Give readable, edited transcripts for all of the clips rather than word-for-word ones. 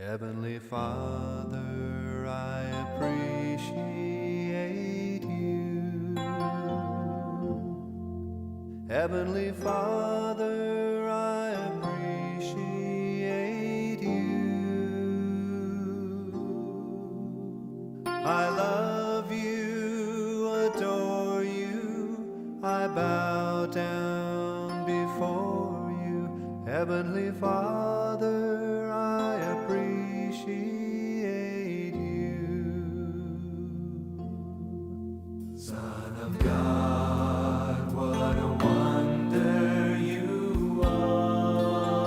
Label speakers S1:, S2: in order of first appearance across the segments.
S1: Heavenly Father, I appreciate you. Heavenly Father, I appreciate you. I love you, adore you, I bow down before you. Heavenly Father, I appreciate you. Son of God, what a wonder you are.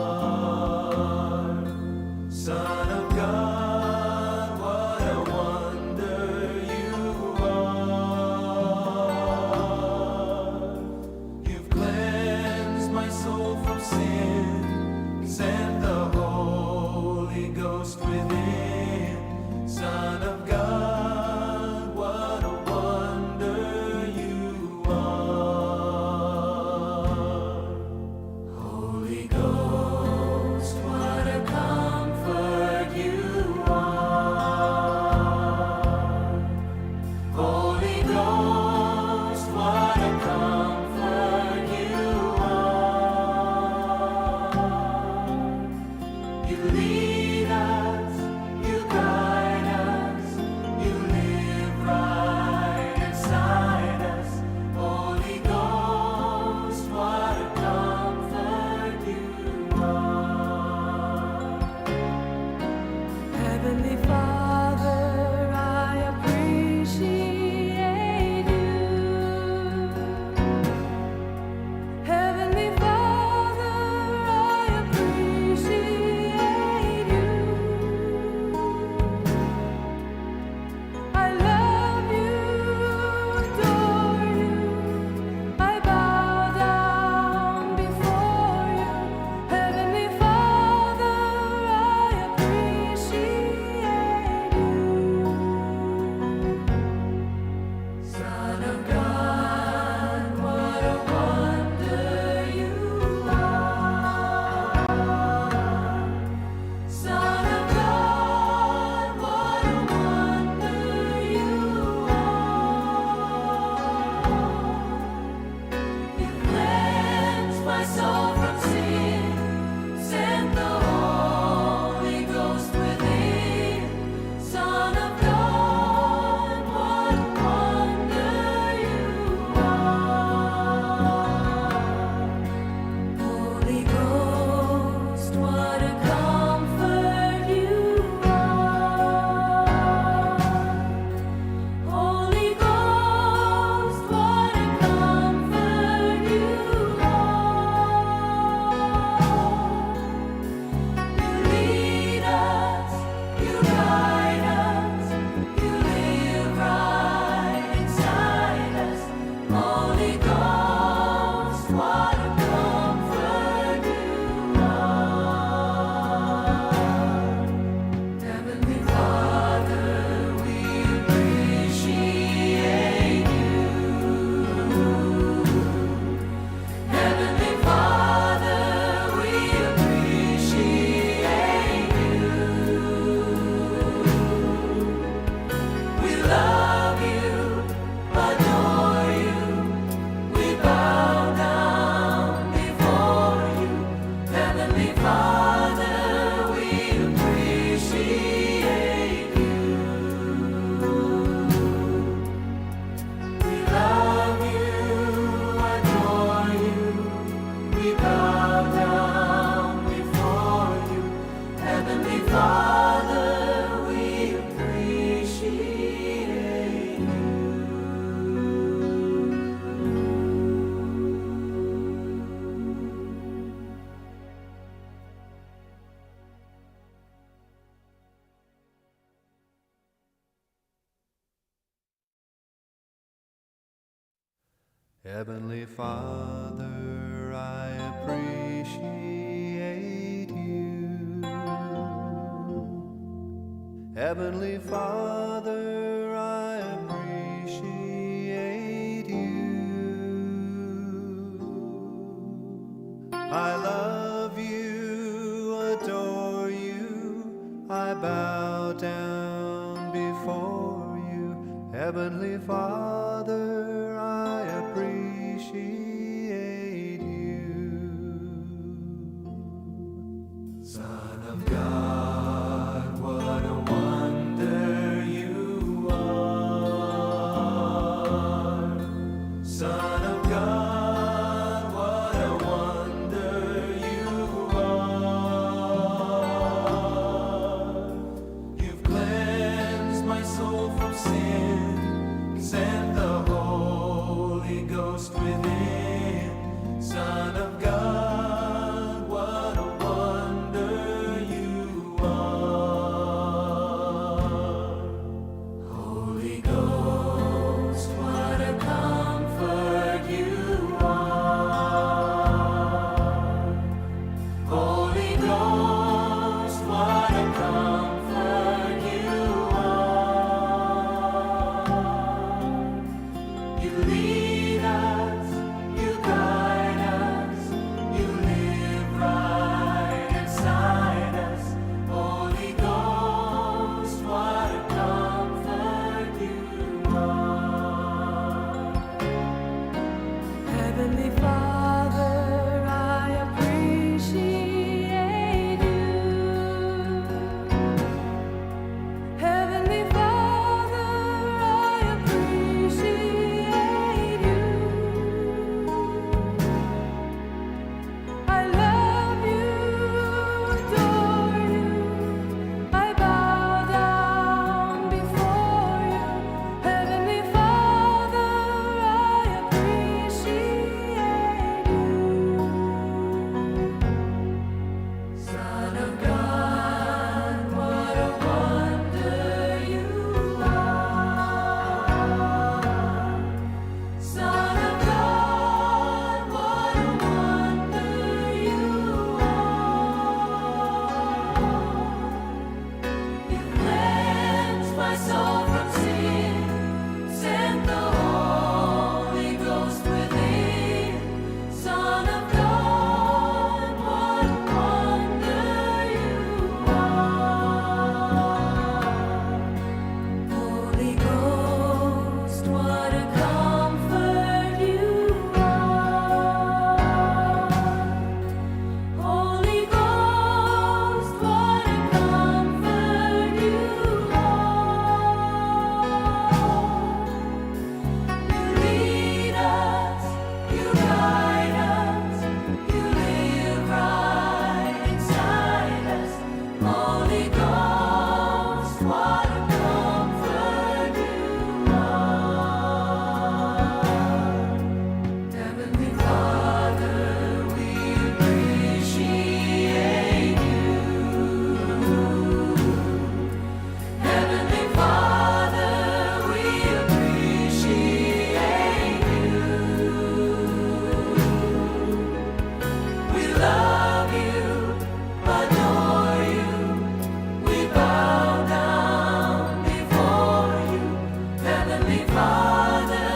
S1: Son of God, what a wonder you are. You've cleansed my soul from sin, sent the Holy Ghost within. Son of God, what a wonder you are. Holy Ghost, what a comfort you are. Holy Ghost, what a comfort you are. You lead us, you guide us, you live right inside us. Holy Ghost, what a comfort you are.
S2: Heavenly Father, I appreciate you. Heavenly Father, I appreciate you. I love you, adore you, I bow down before you. Heavenly Father, I appreciate you. Son of God, what a wonder you are. Son of God, what a wonder you are. You cleansed my soul from sin, sent the Holy Ghost within. Son of God, what a wonder you are. Holy Ghost, what a comfort you are. Holy Ghost, what a comfort you are. You lead us, you guide us, you live right inside us. Holy Ghost, what a comfort you are. Heavenly Father, we appreciate you. Heavenly Father, we appreciate you. We love you, adore you, we bow down before you. Heavenly Father, we appreciate you. We love you, adore you, we bow down before you. Heavenly Father, we appreciate you.
S1: Heavenly Father, I appreciate you. Heavenly Father, I appreciate you. I love you, adore you, I Heavenly Father, I appreciate you. Son of God, what a wonder you are. Son of God, what a wonder you are. You've cleansed my soul from sin, sent the Holy Ghost within. Son of God, what a wonder you are. Holy Ghost, what a comfort you are. Holy Ghost, what a comfort you are. You lead us, you guide us, you live right inside us. Holy Ghost, what a comfort you are.
S2: Heavenly Father, I appreciate you. Heavenly Father, I appreciate you. I love you, adore you. I bow down before you. Heavenly Father, I appreciate you. Son of God, what a wonder you are. Son of God, what a wonder you are. You cleansed my soul from sin, sent the Holy Ghost within. Son of God, what a wonder you are. Holy Ghost, what a comfort you are. Holy Ghost, what a comfort you are. You lead us, you guide us, you live right inside us. Holy Ghost, what a comfort you are. Heavenly Father, we appreciate you. Heavenly Father, we appreciate you. We love you, adore you. We bow down before you. Heavenly Father,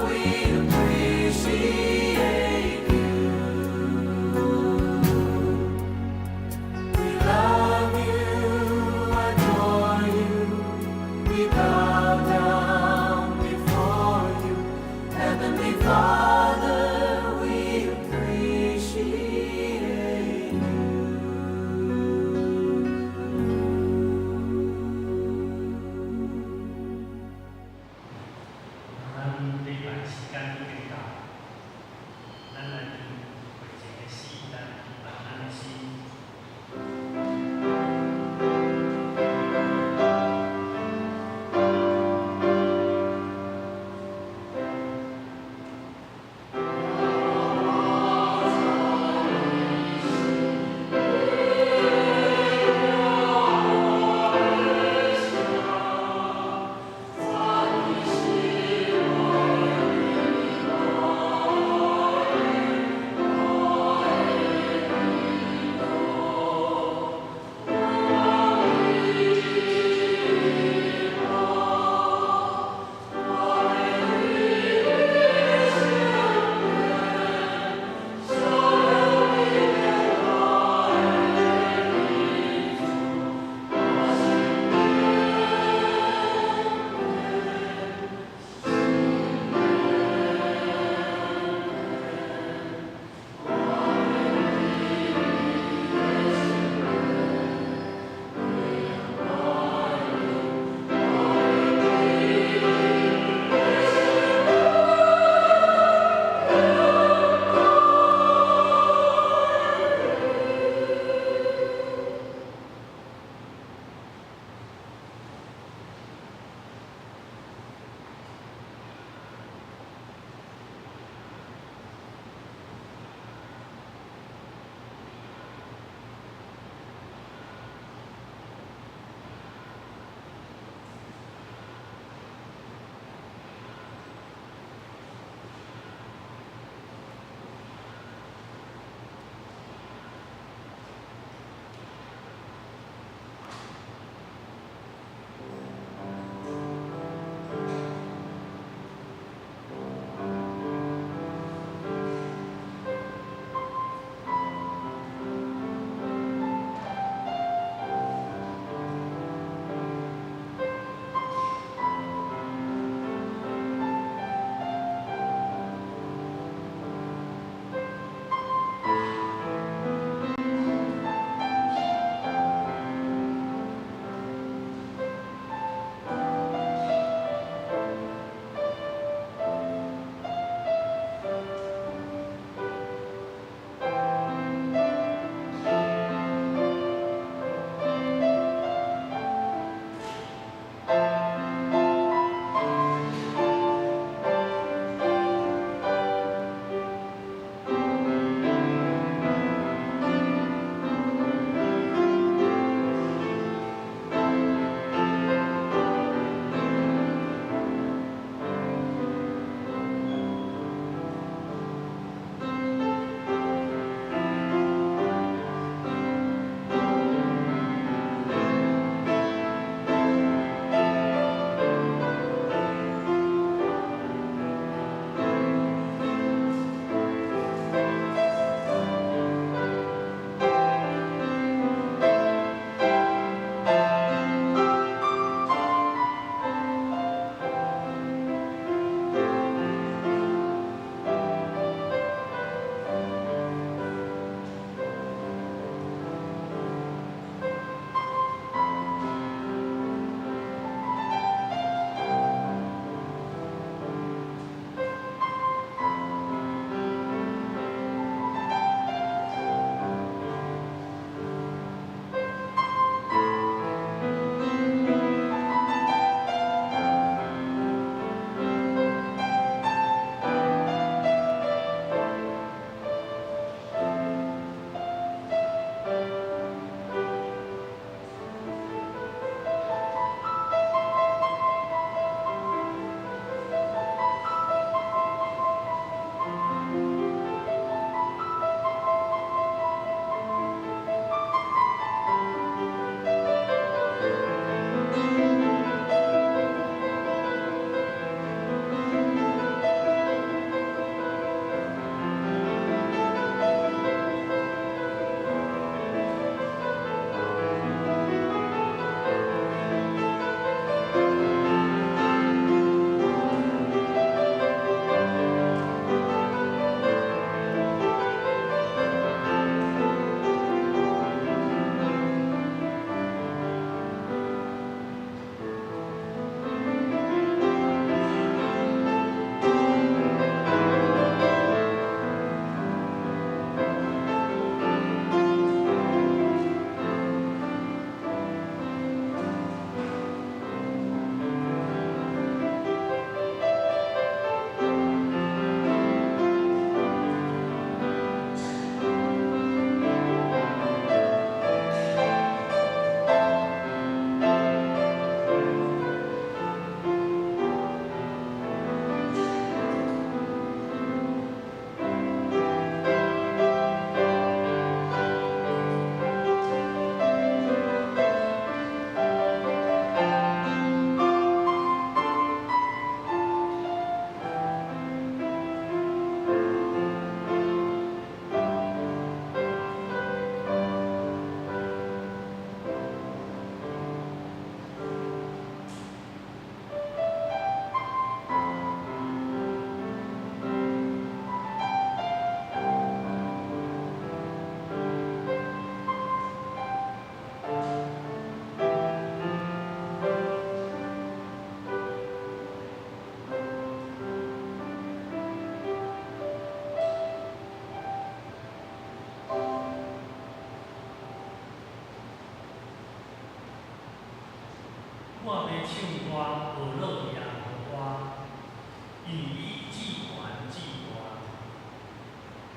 S2: we appreciate you. We love you, adore you. We bow down before you. Heavenly Father, we appreciate you.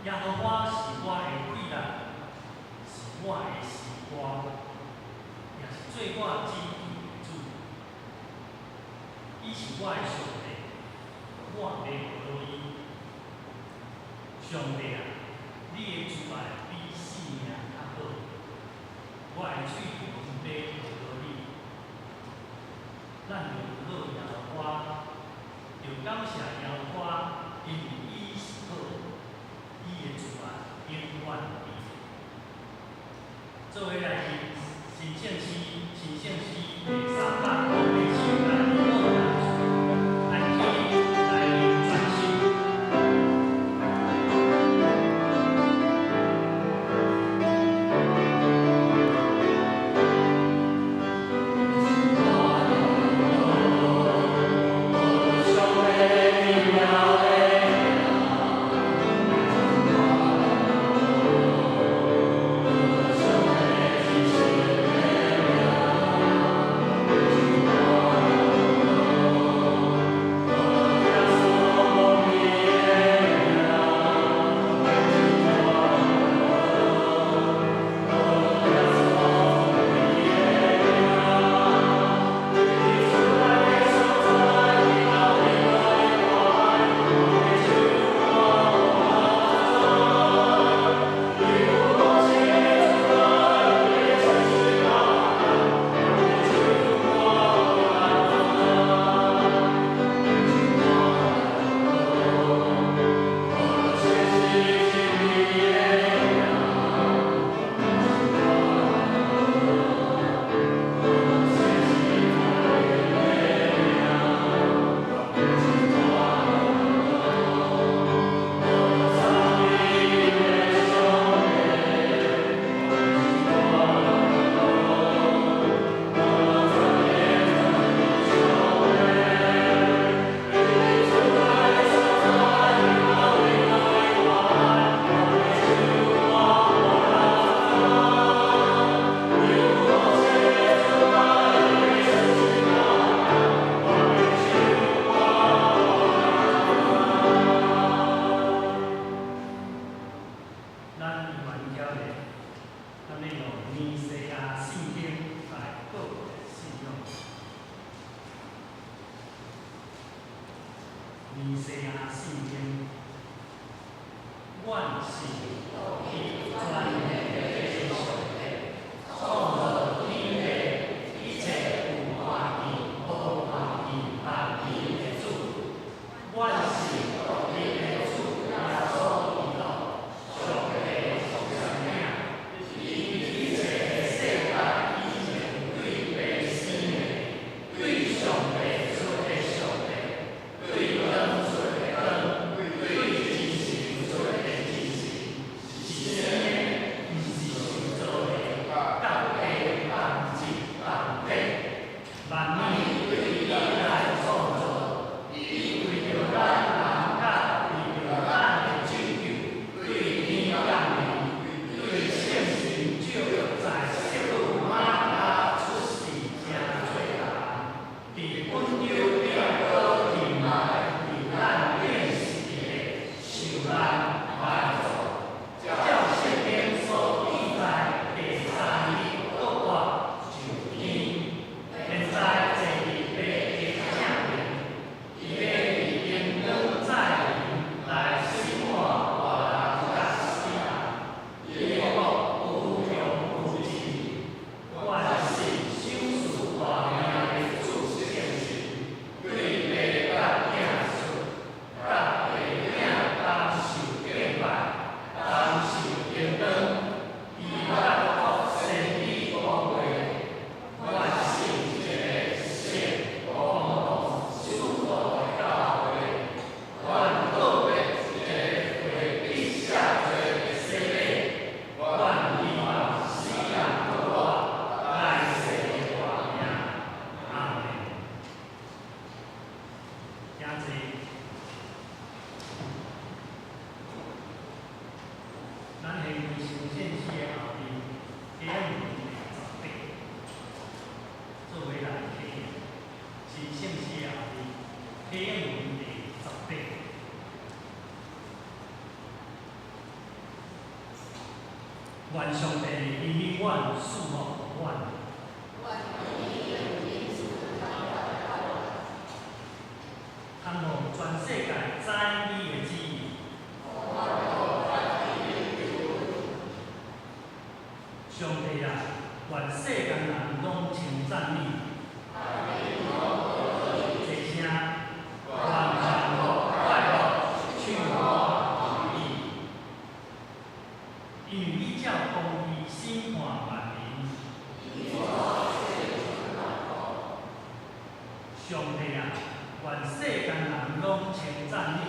S3: 耶和华是我的贵人，是我的时光，也是做我指引的主。伊是我的上帝，我袂无伊。上帝啊，你的慈爱比性命较好，我的喙唇要讨你。咱就好耶和华，就感谢耶和华，因为伊是好，伊的慈爱永远伫。做伙来听神圣诗第350首来好来听来传授。尼西亚信经，万事以专业的上帝，创造天地，一切有欢喜、无欢喜、万喜的主，万事你的主耶稣基督，上帝上命，一切的世界以前对白生的，对上帝出的上帝，对灯出的灯，对真神出的真神，是生的，毋是受造的，甲地万日万地，万物对伊来创造，伊为着咱人甲为着咱的拯救，对天降临，对圣神照在色路马拉出世真做人，伫温柔变高天来，为咱变是的，受咱爱做，照圣经所记载第3日国外上天，现在坐伫白的正面，伊要以应当再临来审判活人甲死人，耶和华有用有智，万事修事大命的主圣神，对白甲囝说，甲白囝当受敬拜，当受应当，伊甲国先知讲话，万圣节圣公共守护的教会，万个别一个会必下罪的洗礼，万希望死人活活来世的大名，阿门。请坐。咱现为神圣诗的后面，第18做伙来听神圣诗的后面，第18。愿上帝因你阮赐福阮。通互全世界知你的旨意。上帝啊，愿世间人拢称赞你。一声，愿幸福快乐，唱歌喜意。因为你照公义审判万民。上帝啊，愿世间人拢称赞你。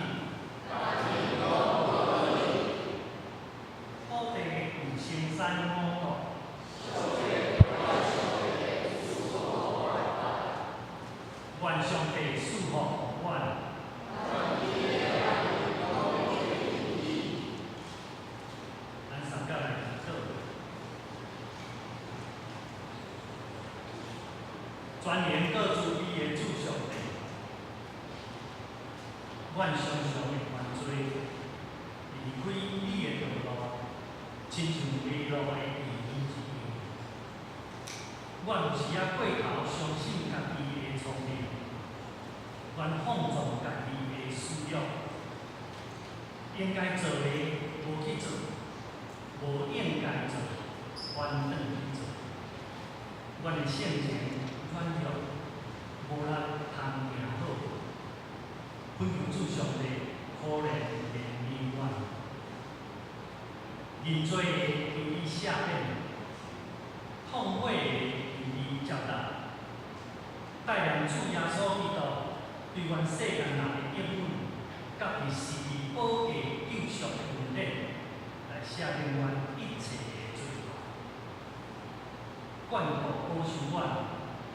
S3: 土地有生山五谷。愿上帝赐福阮。咱三角来祈祷。全年各自比的主上帝，阮常常的犯罪，离开你的道路，亲像迷路的儿女一样。阮有时啊过头相信家己的聪明，阮放纵家己的私欲，应该做的无去做，无应该做，反转去做。阮的性情软弱，无力通行好，恳求主上帝可怜怜悯阮。认罪的由你赦免，痛悔的由你接纳，带领主耶稣基督对阮世间人的应允，甲伊是伊宝贵救赎的恩典，来赦免阮一切的罪过，眷顾保守阮，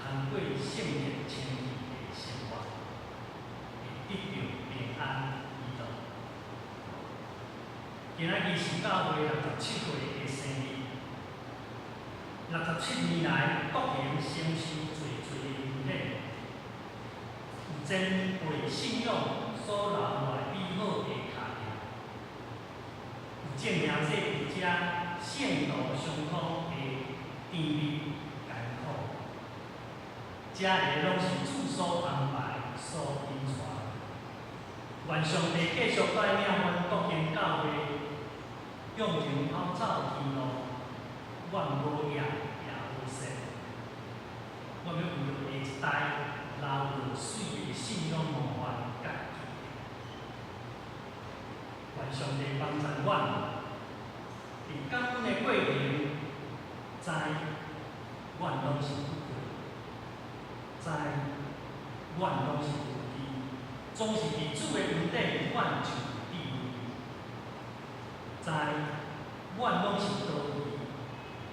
S3: 通过圣洁清义的生活，会得到平安喜乐。今仔日是教会67岁的生日，67年来各行承受侪侪的恩典，有真为信仰所留下美好的卡片，有证明这一只圣道相通的甜蜜艰苦，这个拢是主所安排、所引带。愿上帝继续带领阮各间教会，向前跑走天路，愿无厌也无失。我要为着下一代留下水的信仰模范甲记忆。愿上帝帮助阮，伫感恩的过程，知阮拢是有罪，知阮拢是有义，总是伫主的恩典，阮就有地位。知阮拢是道义，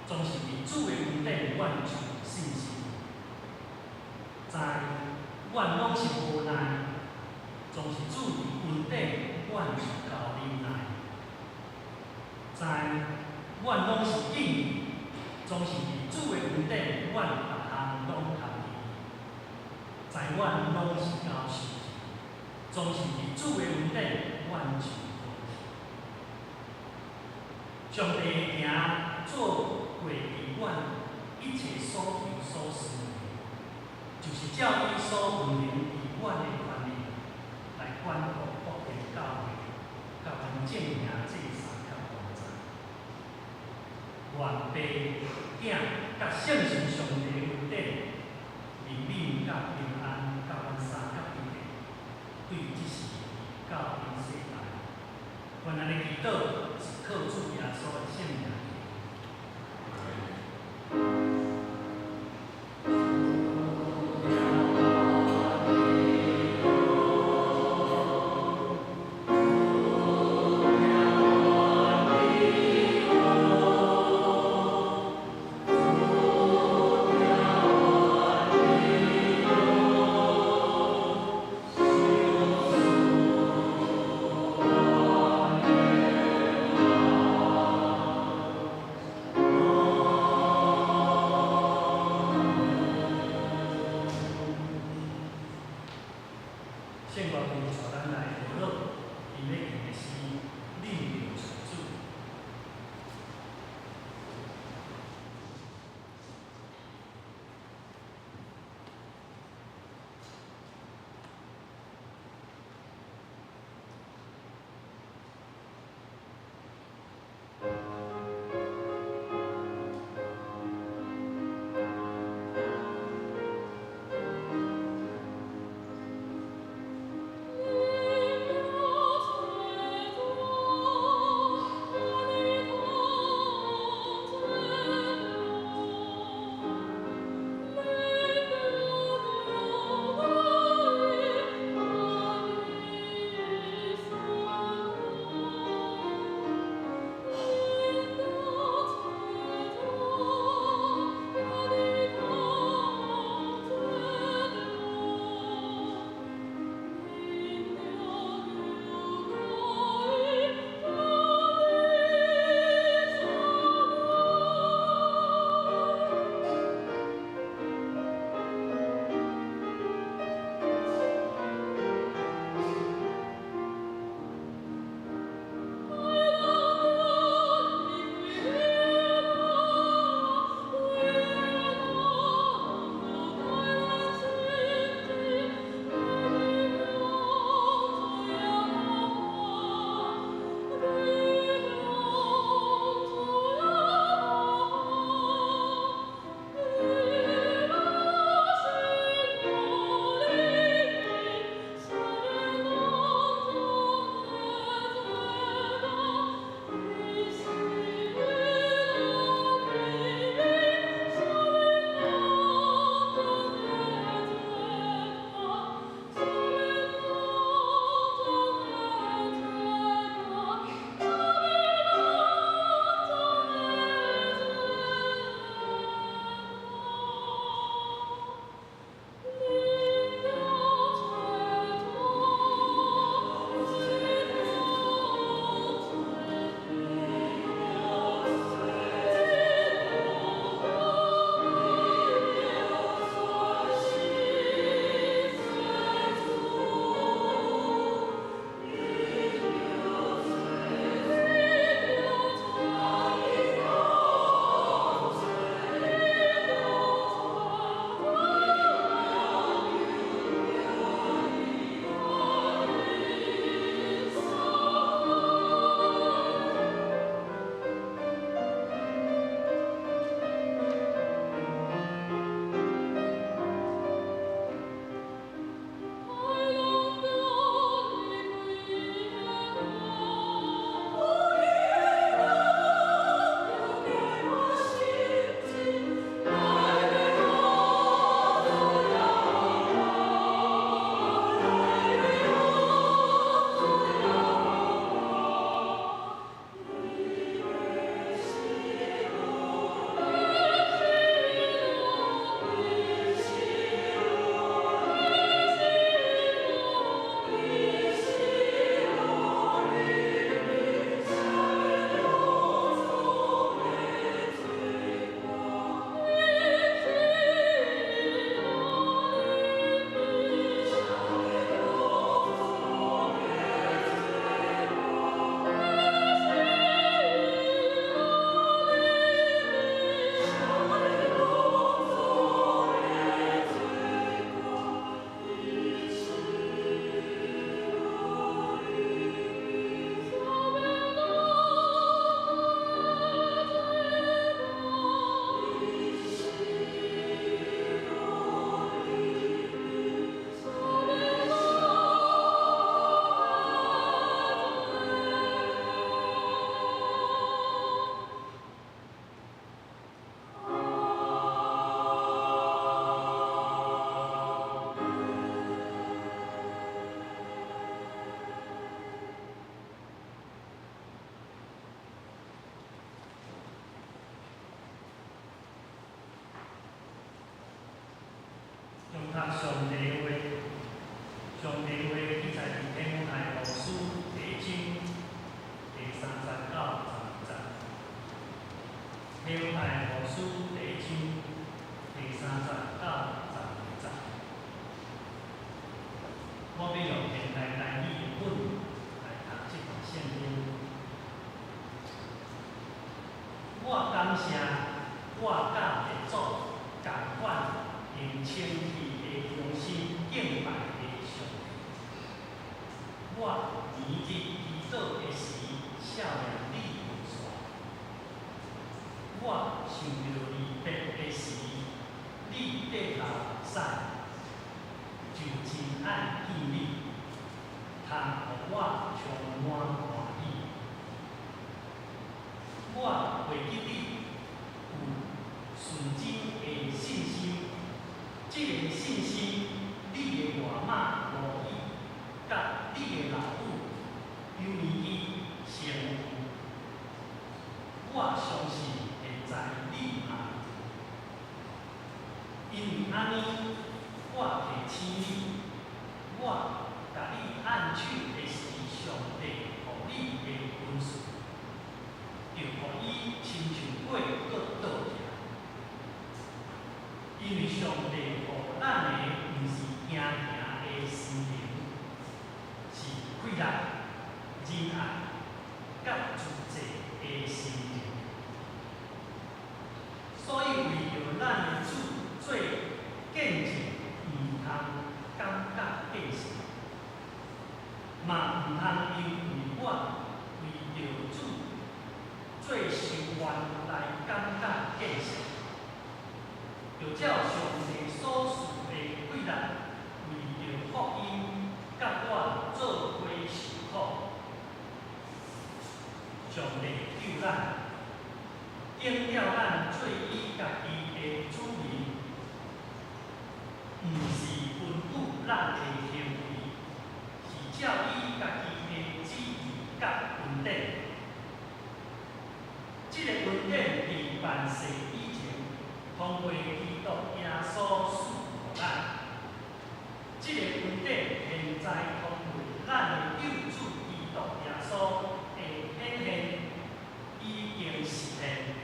S3: 总是伫主的恩典，阮就有信心。知阮拢是无奈，总是主伫恩典，阮就够忍耐。知阮拢是敬意，总是伫主的恩典，阮逐项拢通利。知阮拢是交受气，总是伫主的恩典，阮就好去。上帝的行做过伫阮一切所求所思的，就是照伊所运行伫阮的权利，来管顾各间教会，甲阮正行这三条公章。愿爸、囝甲圣神上帝的恩典，怜悯甲平安，甲阮三甲一体，对即时到因世代。愿安尼祈祷，是靠主耶稣的圣名。圣歌中带咱来和乐，因要行的是领受主。感谢我甲列祖共款用清气的忠心敬拜的上帝。我年日祈祷的时，少年你分线。我想到离别的时，你缀头目屎，就真爱见你，通予我充满欢喜。我袂记你有纯真的信心，这个信心，你的外妈无意，甲你的老母有年纪相符。我相信会知你嘛，因为安尼，我提醒你，我甲你按手的是上帝予你的恩赐。就互伊亲像过搁倒去，因为上帝予咱的毋是惊惊的心灵，是快乐、仁爱、甲自制的心灵。所以为着咱的主做见证，毋通感觉见识，嘛毋通因为我为着主做修愿来感觉见识，就照上帝所赐的贵力，为着福音，甲我做伙受苦。上帝救咱，应了咱做伊家己的主人，毋是吩咐咱的行为，是照伊家己的旨意甲恩典。这个恩典伫万世以前，通过基督耶稣赐予咱。这个恩典现在通过咱的救主基督耶稣的显现，已经实现。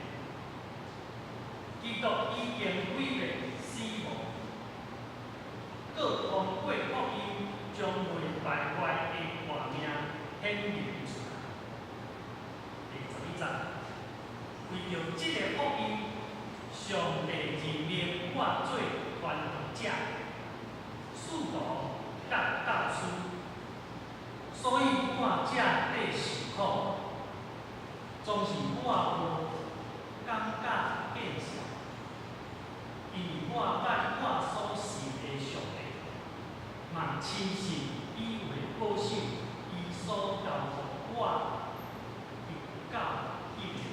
S3: 基督已经毁灭死亡，搁通过福音将未败坏的活命显明出来。第11章。为着这个福音，上帝任命我做传道者、使徒甲教师，所以我才得受苦，总是我无感觉见识，因为我捌我所信的上帝，嘛亲信伊会保守伊所交付我有教义的。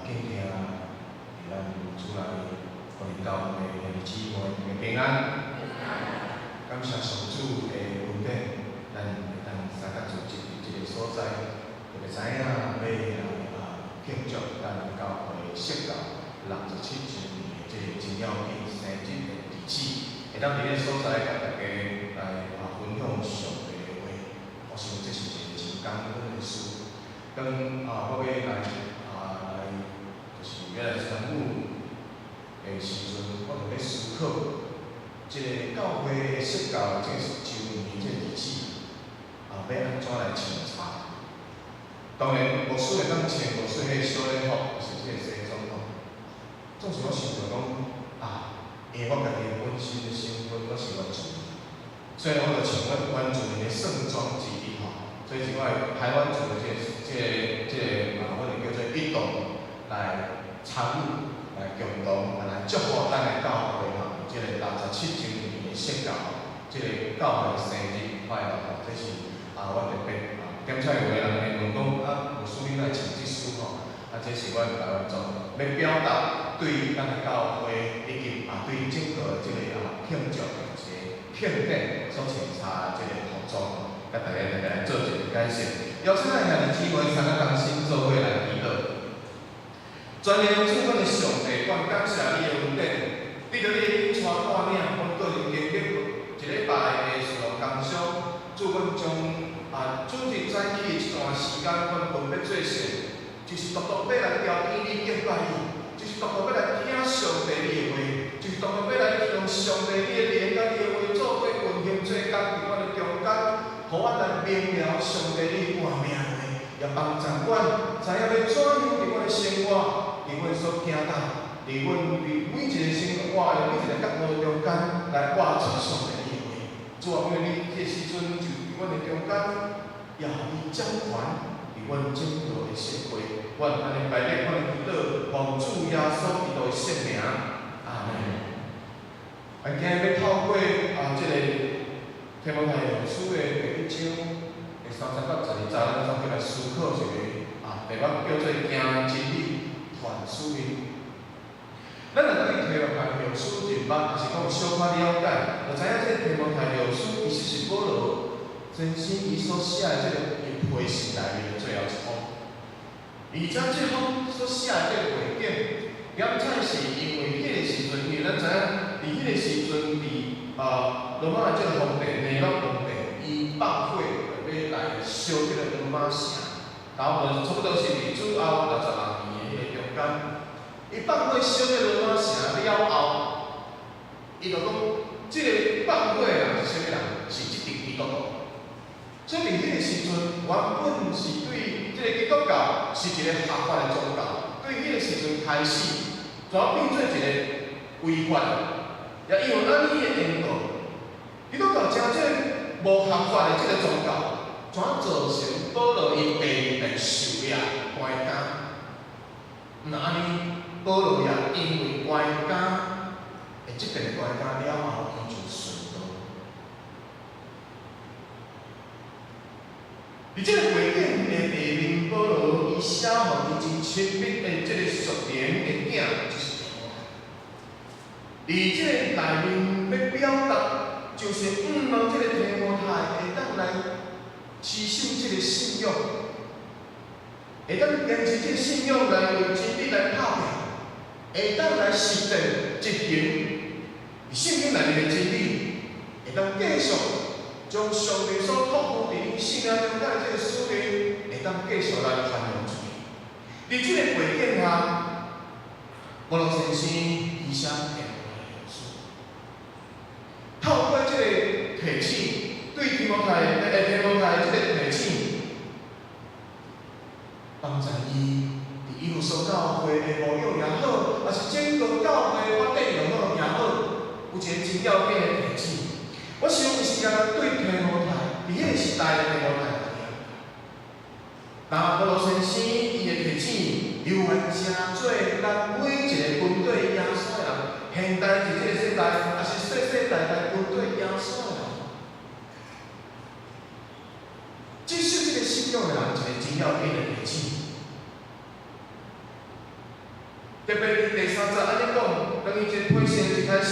S4: 敬听咱主来欢迎教会的兄弟姊妹平安。感谢上主的恩典，咱会当三甲组织这个所在，就会知影要庆祝咱教会设教67周年的这个真要紧生日的日子，会当伫个所在甲大家来分享上帝的话，我想这是一个真感恩的事。跟我要来就是要来参与的时阵，我就咧思考，这个教会设教这个是周年这个日子，要安怎来穿插。当然，牧师会当穿牧师迄小礼服，就是即个西装吼。总是我想着讲因为我家己本身的身份我是原住民，所以我就穿阮原住民的盛装之一吼。所以是我台湾族的我哋叫做运动来参与、来共同、来祝福咱的教会吼，即个67周年的圣教，即个教会生日快乐吼，这是我特别点彩有个人会问讲牧师你来唱即首吼，这是我台湾族要表达对于咱的教会以及对整个即个庆祝一个庆典所穿插即个服装。甲大家来做一个解释，邀请咱兄弟姊妹三个同心做伙来祈祷。全能主管的上帝，我感谢你的恩典，你着你带带领，阮个人经历一礼拜的事工商，主阮将准日早起的一段时间，阮分别做事，就是独独要来调整你敬拜你，就是独独要来听上帝你的话，就是独独要来用上帝你的灵甲你的话做伙运行做工伫阮的中间。互阮来明了上帝你活命话，也帮助阮知影要怎样伫阮的生活，伫阮所行到，伫阮每一个生活的每一个角落中间来活出上帝你的话。主啊，因为你迄时阵就伫阮的中间，也你掌权伫阮整个的社会。阮安尼拜列，阮祈祷，奉主耶稣基督的圣名，阿门。今日要透过即个。提摩太后书的第1章的30到12节，咱再来思考一个题目叫做“行真理，传使命”。咱若对提摩太后书认捌，也是讲小可了解，就知影这提摩太后书其实是保罗真心伊所写的这个批示内面的最后一封。而且这封所写的这个背景，点彩是因为迄个时阵，因为咱知影，伫迄个时阵罗马的这个皇帝尼禄皇帝，伊放火要来烧这个罗马城，差不多是伫主后62年的迄个中间，伊放火烧这个罗马城了后，伊就讲，这个放火的人是啥物人？是一群基督徒。所以伫迄个时阵，原本是对这个基督教是一个合法的宗教，对迄个时阵开始，怎变做一个违法的？也因为安尼的缘故。基督教真正无合法的这个宗教，怎造成保罗伊被受掠关监？那安尼，保罗也因为关监，即边关监了后，伊就顺道。伫这个背景的下面，保罗伊写互伊真亲密的这个属灵的囝，就是提摩太。而这个内面要表达。就是让这个提摩太会当来持守这个信仰，会当坚持这个信仰来为真理来打拼，会当来实践执行圣经内面的真理，会当继续将上帝所托付伫因生命中间的这个使命，会当继续来传扬出去。伫这个背景下，保罗先生伊写透过这个提醒，对提摩太这个提醒，帮助伊伫伊有所教会的牧养也好，还是整个教会发展也好，有一个真要紧的提醒。我想是干对提摩太，伫迄个时代的提摩太来讲，但保罗先生伊的提醒，犹原真做咱每一个军队耶稣人。现代伫这个世代，也是世代军队耶稣人，这是这个信仰的人一个真要紧的提醒。特别伫第3节安尼讲，当伊这批信一开始，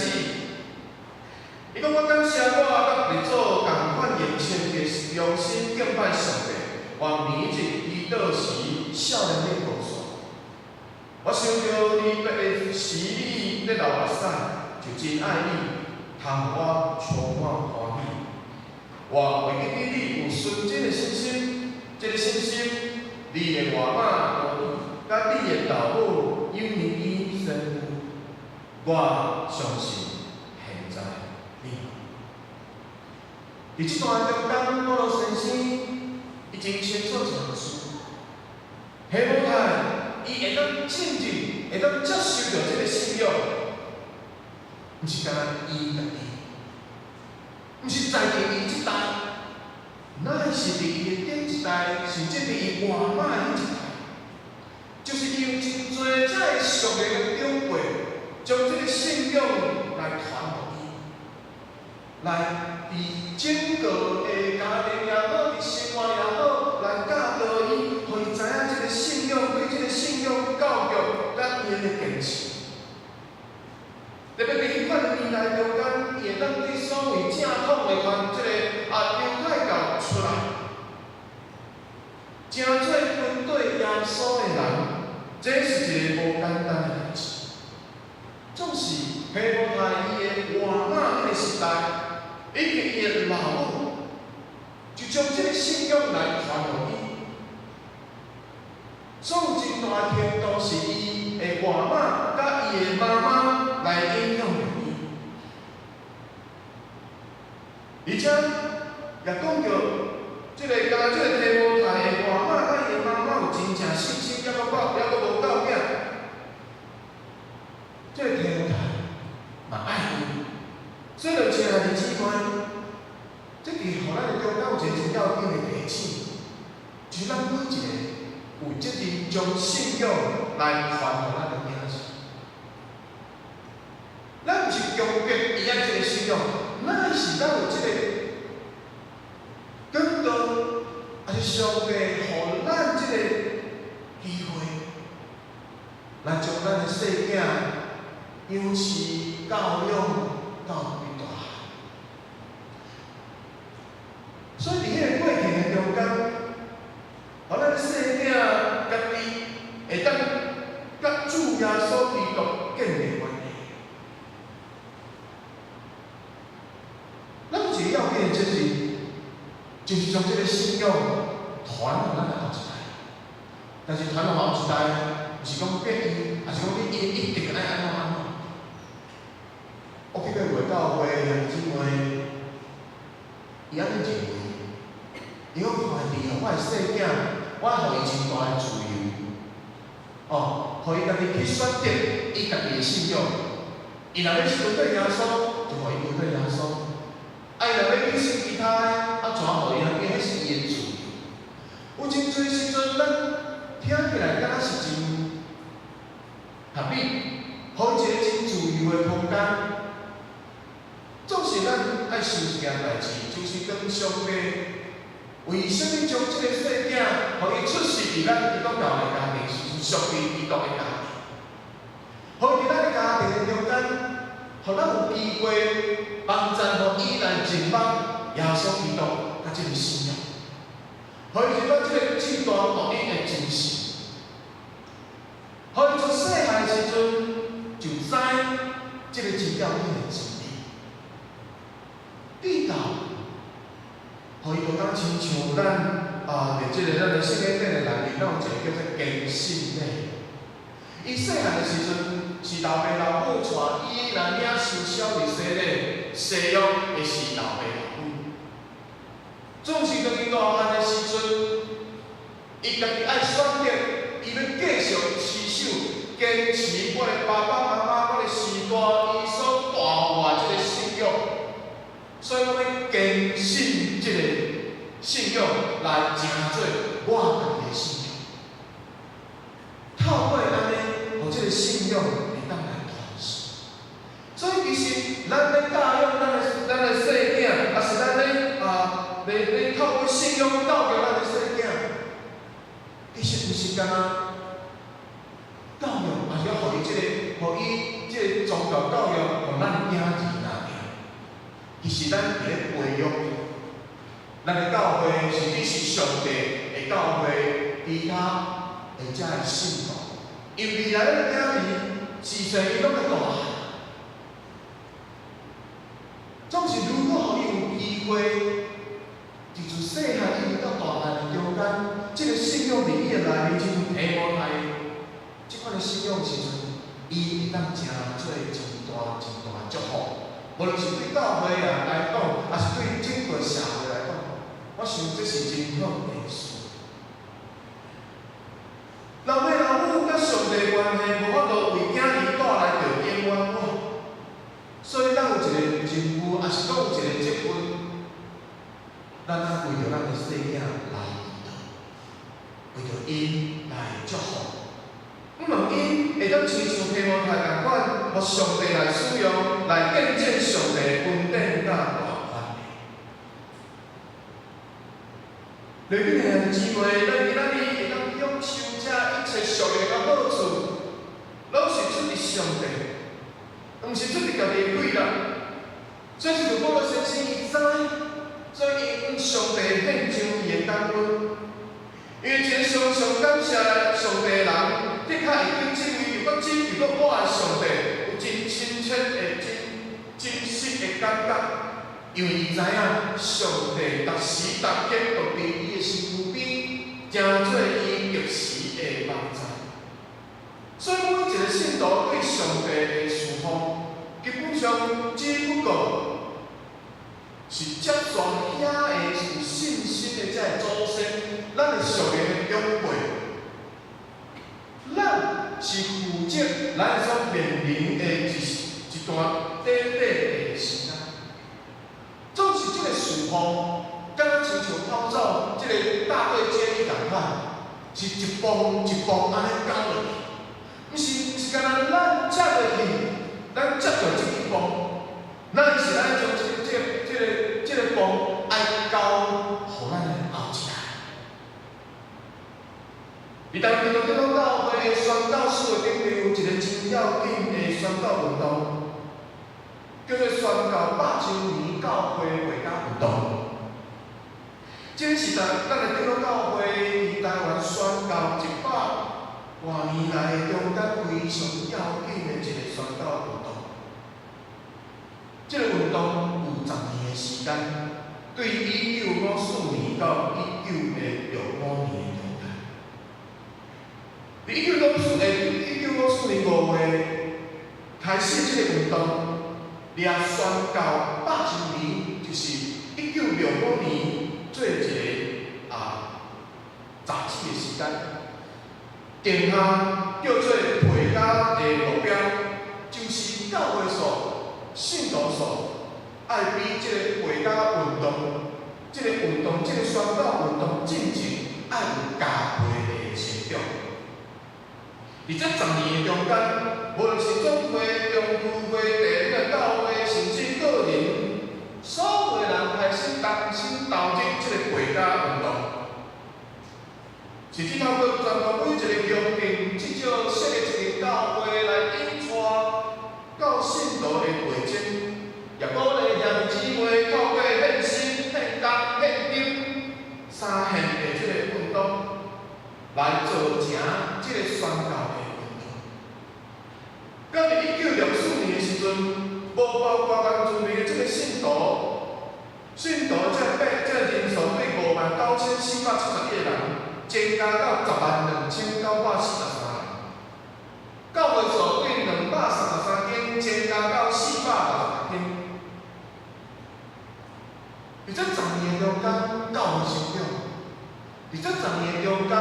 S4: 伊讲我感谢我甲日祖共款用清洁用心敬拜上帝，我每日祈祷时少年的故事。我想着你的时你咧流目屎，就真爱你，通我充满欢喜。我为着你有纯真的信心，这个信心，你的外妈甲你的老母有年伊身躯，我相信现在你。伫即段中间，保罗先生已经先做一件事，希望伊会当信任，会当接受着即个信仰，毋是干伊家己，毋是在伫伊即代，乃是伫伊的顶一代，甚至伫伊外妈的迄一代，就是用真侪在俗个长辈，将即个信仰来传互伊，来伫整个的家庭也好，伫生活也好，来教导伊，互伊知影即个信仰，对即个信仰教育，甲伊的坚持。特别伫迄款年代中间，伊会当对所谓正统的传即个犹太教出来，真做军队耶稣的人，这是一个无简单的代志。总是希望伊的外妈迄个时代，以及伊的老母，就将即个信仰来传互伊。所以真大程度是伊的外妈甲伊的妈妈来影响着伊。而且也讲着，即个甲即个提摩太的外妈甲伊的妈妈有真正信心，抑阁无够囝。即个提摩太嘛爱伊，所以就请兄弟姊妹，即伫互咱的中间有一个真要紧的提醒，就是咱每一个有责任将信仰来传互咱的囝仔。咱毋是强迫伊爱即个信仰，乃是咱有即个讲道，也是上帝互咱即个机会，来将咱的细囝养饲教养到大汉。所以伫迄个过程的中间，互咱的细囝家己会当甲主耶稣基督建立关系。咱有一个要紧的责任，就是将这个信仰传互咱的后一代。但是传互后一代，毋是讲变伊，也是讲你一定爱安怎安怎。我去过回教会兄弟姊妹，伊安尼认为，伊讲看伫我的细囝，我互伊真大的自由，互伊家己去选择伊家己的信仰。伊若要是跟对耶稣，就互伊跟对耶稣；伊若要去信其他的，怎互伊通？迄是伊的自由。有真侪时阵，咱听起来敢若是真合理，互伊一个真自由的空间。总是咱爱想一件代志，就是当上帝为什么将这个细囝，互伊出世伫咱基督教的家庭，是属于基督的家庭，互伊伫咱的家庭的中间，互咱有机会帮赞互伊来敬拜耶稣基督甲这个信仰，互伊知道这个至大独一的真实，互伊从细汉的时阵就知这个真要紧的真理。地道，互伊就当亲像咱即个咱的圣经顶的内面，咱有一个叫做坚信礼。伊细汉的时阵，是老爸老母带伊来领受小儿洗礼，洗约的是老爸老母。总是当伊大汉的时阵，伊家己爱选择，伊要继续持守、坚持我的爸爸妈妈、我的时代伊所带我的即个信仰。所以我要坚信这个信仰来成做我家己的信仰。透过安尼，互这个信仰会当来传承。所以其实咱咧教育咱的细囝，也是咱咧透过信仰教育咱的细囝，其实毋是干教育，也是要互伊即个宗教教育，互咱的囝儿。其实咱伫咧培育咱的教会，甚至是上帝的教会，其他或者的信徒，因为未来咱的囝儿，时阵伊拢会大汉。总是如果互伊有机会，就从细汉一直到大汉的中间，这个信仰伫伊的内面，就像提摩太即款的信仰时阵，伊会当成做真大的祝福。无论是对教会人来讲，还是对整个社会来讲，我想这是真好的事。老爸老母甲上帝关系无法度为囝儿带来着永远好，所以咱有一个人夫，还是讲有一个结婚，咱为着咱的细囝来祈祷，为着因来祝福。毋论因会当亲像提摩太共款，互上帝来使用，来见证上帝恩典甲大款。来宾的兄弟姊妹，咱今仔日会当享受这一切属灵的好处，拢是出自上帝，毋是出自家己的贵人。所以是保罗先生伊知，所以伊向上帝献上伊的感恩。因为一个常常感谢上帝的人，的确会对这位又搁真又搁我的上帝有真亲切的、真实的感觉。因为伊知影上帝逐时逐刻都伫伊的身躯边，正做伊及时的帮助。所以每一个信徒对上帝的侍奉，基本上只不过是接续遐个有信心的这个祖先，咱的属灵的长辈，咱是负责咱所面临的一段短短的时间。总是这个侍奉，敢若亲像跑走这个大队接力共款，是一步一步安尼走落去，毋是干那咱接落去，咱接着这一步，咱是爱将这个步爱交，互咱的后一代。伫台湾基督教会的宣教士的顶面有一个真要紧的宣教运动，叫做宣教100周年教会回家运动。这是咱的基督教会伫台湾宣教100多年来中间非常要紧的一个宣教运动。这个运动有10年的时间，对1954年到1965年中间。1954年5月开始这个运动，掠宣教100周年，就是1965年做一个杂志的时间，定下叫做培家的目标，就是教会所、信徒所爱比这个培家运动、这个宣教运动进前爱有加倍的成长。伫这10年的中间，无论是总会、中区会、地方的教会，甚至个人，所有的人开始重新投入这个培家运动，甚至透过全国每一个乡镇，至少设立一个教会来引带到信徒的培证，也鼓励兄弟姊妹透过献心、献工、献金3献的这个运动，来做成这个宣教的运动。到伫1964年的时阵，无包括原住民的这个信徒这人数对59471个人，增加到102943人。教会所对233间，增加到460间。伫这10年中间，教会成长；伫这10年中间，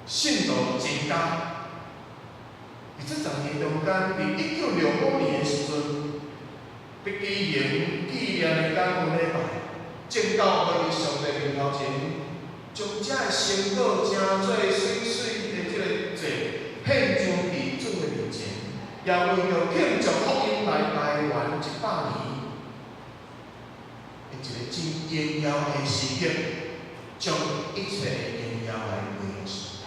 S4: 信徒增加。伫这10年中间，伫1965年的时阵，要纪念的感恩礼拜，正教会伫上帝面头前，将这个成果真做水的这个祭献上伫主的面前，也为着庆祝福音来台湾100年。一个真荣耀的时刻，将一切的荣耀来归于上帝。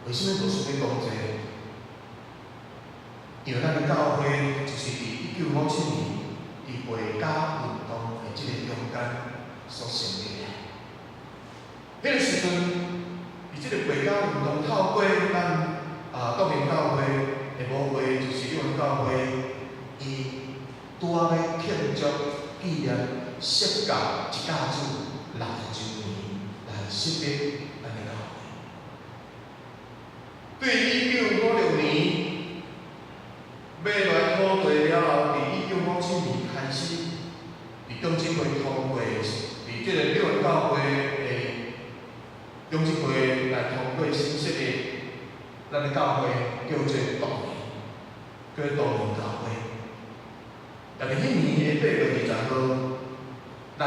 S4: 为什么无想要讲这个？因为咱的教会就是伫1957年伫培家运动的这个中间所成立的。迄个时阵，伫这个培家运动透过咱国民教会的母会，就是永恩教会，伊拄仔要庆祝纪念设教一教主60周年来设立咱的教会。对1956年，买来土地了后，伫1957年开始，伫中正会通过，伫即个六文教会诶中正会来通过新设的咱的教会，叫做道年，叫做道年教会。但是迄年的8月20号，咱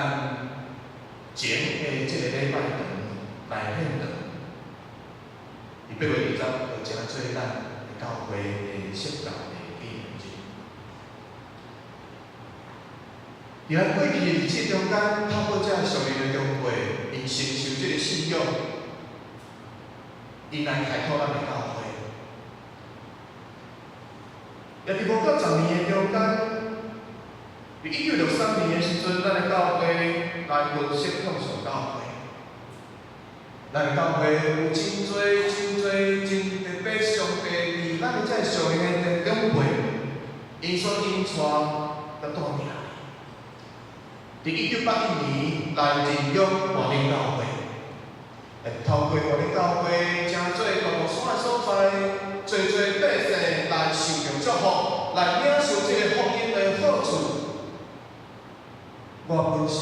S4: 前的即个礼拜堂来献堂，伫8月20号就诚做咱的教会的设立的纪念日。伫咱过去的日子中间，透过这上面的中会，因承受即个信仰，因来开拓咱的教会。也伫无到10年的中间，伫1963年的时阵，咱的教会来分设统上教会。咱的教会有真特别上帝伫咱的这上面的中会，因所引带甲带领。伫1981年来进入华顶教会，透过华顶教会，诚做大帽山的所在，侪百姓来受着祝福，来领受这个福音的好处。我本身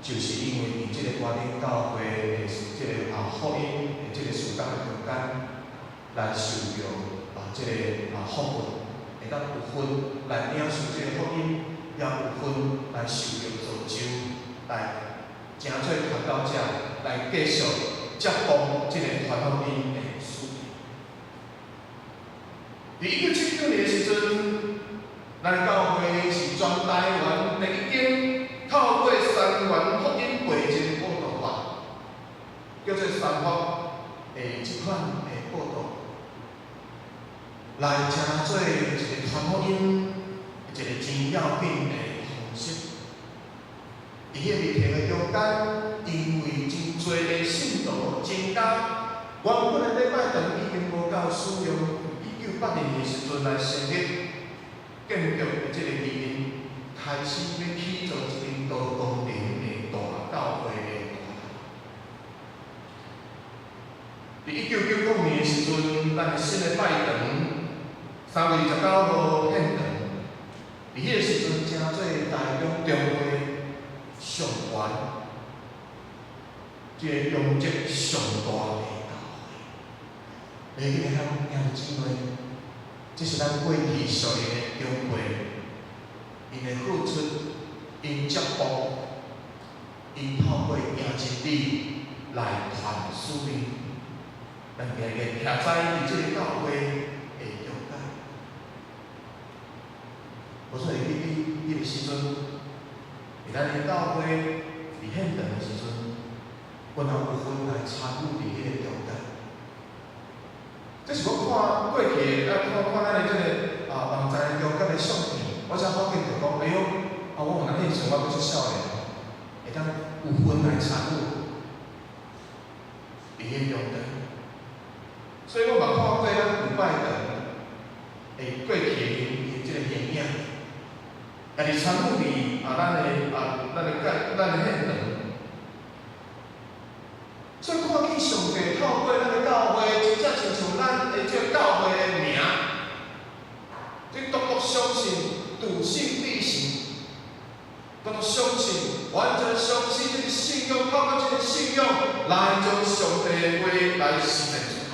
S4: 就是因为伫这个华顶教会的这个福音的这个事工的中间，来受着这个福分，会当有份来领受这个福音，也有份来受着造就，来诚做传道者来继续接棒这个传福音的使命。伫1979年的时阵，咱教会是全台湾第一间透过三元福音培一个报道法，叫做三福的这款的报道，来诚做一个传福音一个真要紧的方式。伫迄个议题的中间，因为真多的信徒增加，原本的礼拜堂已经无够使用。1980年的时阵来成立建筑的这个议员，开始要起造一间多功能的大教会的大厦。伫1999年的时阵，咱的新的拜堂3月19号献堂，伫迄个时阵诚做台中中会上悬，即个容积上大的教会。你今日兄弟姊妹，这是咱过去属灵的中会，因的付出，因接步，因透过行真理来传使命，咱今日徛在伫这个教会的中间。我说迄个时阵，伫咱的教会伫献堂的时阵，我若有份来参与伫迄个中间。这是我看过去看咱的这个网站中间的相片，我才发现着讲，哎呦，我有当迄时我阁足少年，会当有份来参与伫迄中间。所以我嘛看过咱古拜堂过去的这个形影，也是参与伫咱的献堂。所以看见上帝透过咱的教会，真正亲像咱的这个教会的名，即独独相信、笃信必行，独独相信、完全相信这个信仰，透过这个信仰来将上帝的话来实践出来。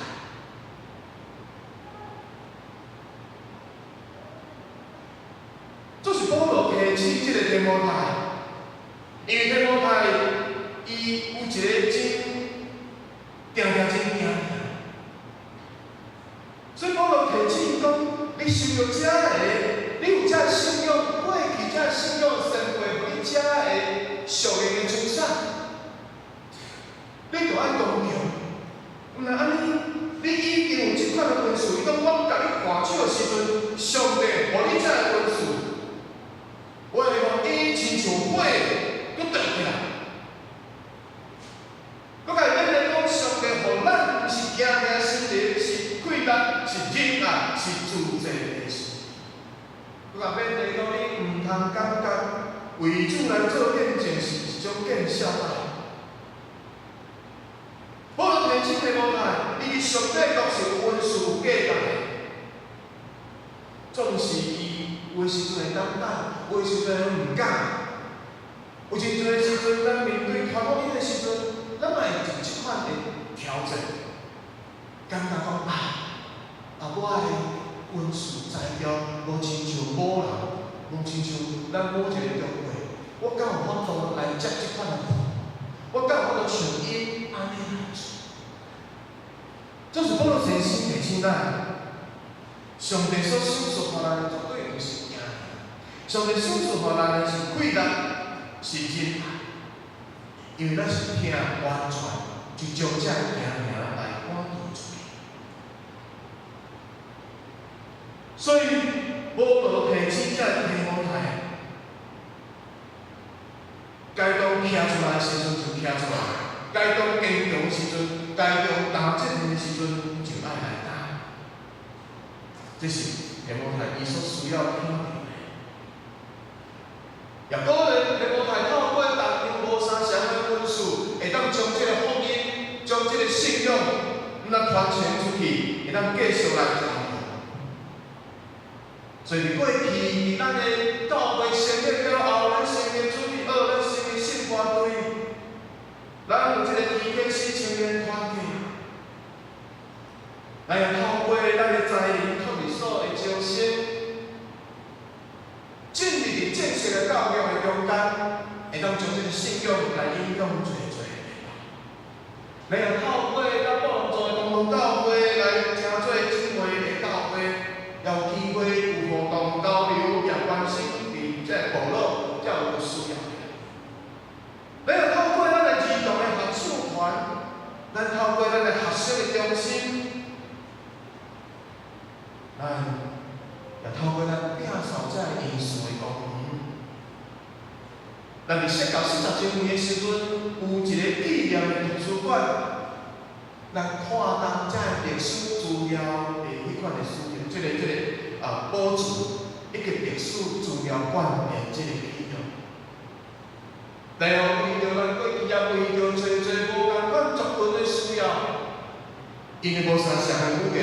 S4: 这是保罗提起这个提摩太，因为提摩太伊有一个真所以保罗提醒讲，你受到这个，你有这信仰，过去这信仰生活，你这个属灵的资产，你就爱强调。毋然安尼，你已经有即款的分数，伊讲我甲你看手的时阵，上帝互你这个分数，为互伊亲像火，佫倒起来。我甲伊勉励讲，上帝互咱毋是惊心理，是快乐，是忍耐，是自制的事。我甲勉励讲，你毋通感觉为主来做见证是一种见笑啦。保罗提醒提摩太，伊上帝确是有恩赐有价值的。总是伊有诶时阵会担当，有诶时阵毋敢。有真侪时阵，咱面对传福音诶时阵，咱嘛会有即款诶调整，感觉讲我诶温顺材料无亲像某人，无亲像咱某一个中会，我敢有法度来接即款诶课？我敢有法度像伊安尼来做？这是保罗先生提醒咱。上帝所赏赐予咱绝对毋是惊，上帝赏赐予咱的是快乐，是真爱，因为咱是听完全，就将这惊名来赶逐出去。所以保罗提醒这提摩太，该当徛出来的时阵就徛出来，该当坚强的时阵，该当担责任的时阵就爱来担。这是提摩太伊所需要听到的。也果然，提摩太透过逐样无相像的文字，会当将这个福音、将这个信仰，咱传传出去，会当继续来传扬。所以过去伫咱的教会成立了后，咱成立主义学，咱成立信团队，咱有这个天启青年团体。咱要透过咱的才能、托儿所的招生，进入伫正式的教育的中间，会当将这个信仰来影响侪侪的地方。咱要透过咱帮助的共同教会来成做姊妹的教会，有机会有互动交流，也关心伫这部落才有需要的。咱要透过咱的儿童的学唱团，咱透过咱的学习的中心。咱也透过咱摒扫这因素的功能，咱伫说到40周年的时阵，有一个纪念的图书馆，咱看当这历史资料的迄款的需要，这个保持一个历史资料馆的这个起用。然后为着咱过去也为着找无共款族群的需要，因为无相像的语言。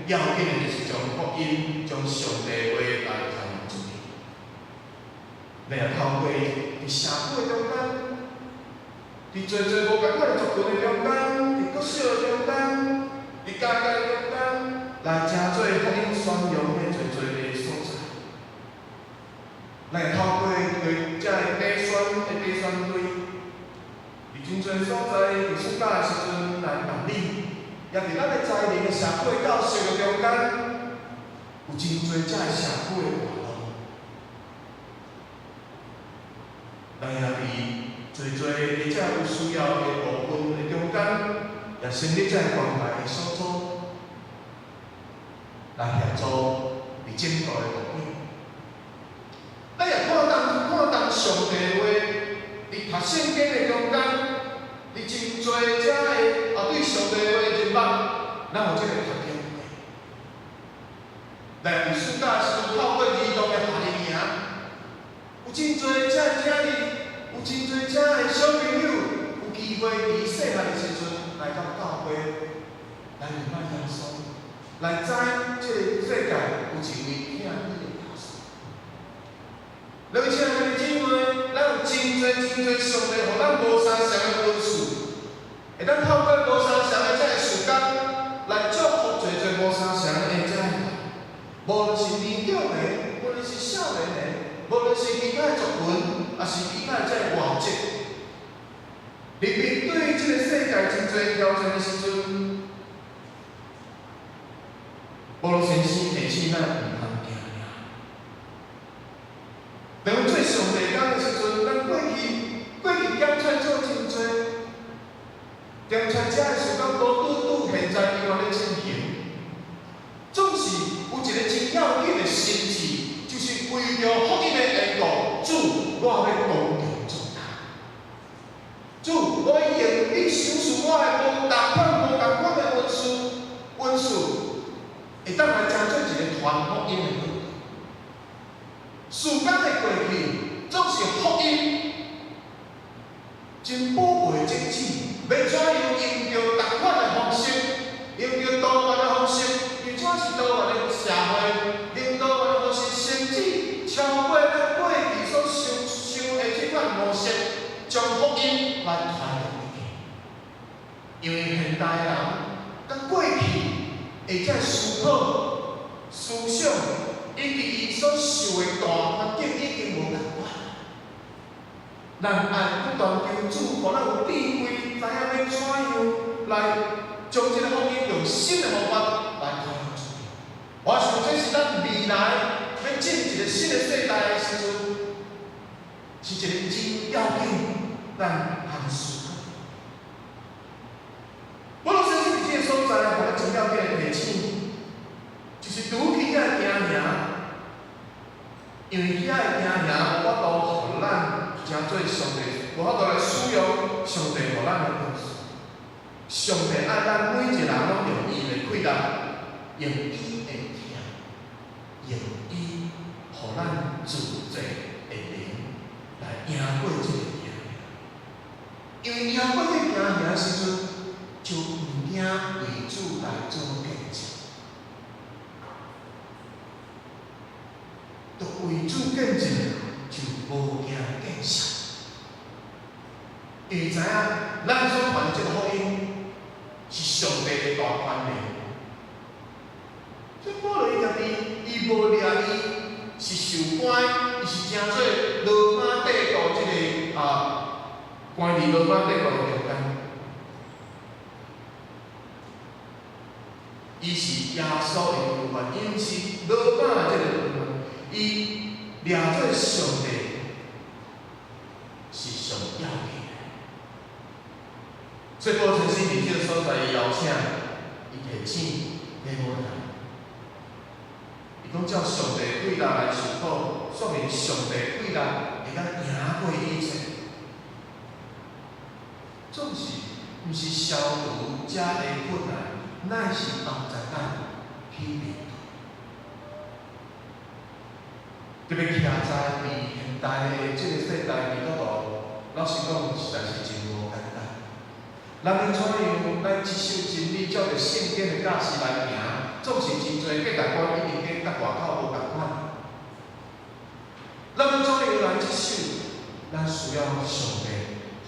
S4: 要紧的就是将福音、将上帝话来传扬出去。咱也透过伫社会中间，伫无共款的族群的中间，伫国小的中间，伫家家中间，来诚做福音宣扬的侪的所在。咱会透过对这地选队，伫真侪所在伫暑假的时阵来办理。也伫咱的才能的社会教育的中间，有真侪这社会的活动。咱也伫侪的这有需要的部分的中间，也成立这关怀的小组，来协助伫进步的路径。咱也看当上帝的话，伫读圣经的中间，伫真侪这的对上帝的话。咱有这个条件，但伫暑假时阵透过儿童的夏令营，有真侪有真侪这的小朋友有机会伫细汉的时阵来到教会，来明白耶稣，来知这个世界有一位听你的耶稣。而且兄弟姊妹，咱有真侪上帝互咱无相像的恩赐，会当透过无相像的这个时间。来祝福侪无相像的这人，无论是年长的，无论是少年的，无论是其他的族群，也是其他的这外籍，伫面对这个世界真侪挑战的时阵，保罗先生提醒咱毋通惊惊。当做上帝讲的时阵，咱过去检查做真侪。检查这的时间，拄现在伊安尼进行，总是有一个真要紧的心志，就是为着福音的缘故，主，我要公平重担。主，我要用你赏赐我的无共款的文书，会当来成做一个传福音的工具。时间的过去，总是福音真宝贵的证据。要怎样用着同款的方式，用着多元的方式，用怎是多元的社会，用多元的因伫伊所受的大环境已经无共款。咱爱不断求主，互咱有智慧，知影要怎样来将这个福音用新的方法来传出去。我想这是咱未来要进一个新的世代的时阵，是一个真要紧咱含思考。我老先生伫这个所在，互咱真要紧的提醒，就是拄去遐行行，因为遐的行行无法度互咱真做上帝，无法度来使用上帝互咱的恩赐。上帝爱咱每一个人拢用伊的气力，用伊的听，用伊互咱自在的灵来赢过这个行行。因为赢过这个行行的时阵，就毋惊为主来做见证。就为主见证，就无惊见笑。因为知影咱所传这个福音是上帝的大权利。所以保罗伊家己，伊无掠伊是受关，伊是正做罗马帝国这个关于罗马帝国的中间。伊是耶稣的部分，因是罗马这个部分，伊掠做上帝是上要紧的。所以保罗曾经伫这个所在邀请，伊提醒提摩太，伊讲照上帝贵力来受苦，说明上帝贵力会甲赢过一切。总是毋是消除遮的困难，乃是帮助咱去面对。特别徛在伫现代的这个世代里头，老实讲，实在是真无简单。咱要怎样来接受真理，照着圣经的教示来行，总是真侪价值观一定跟甲外口无共款。咱要怎样来接受？咱需要上帝，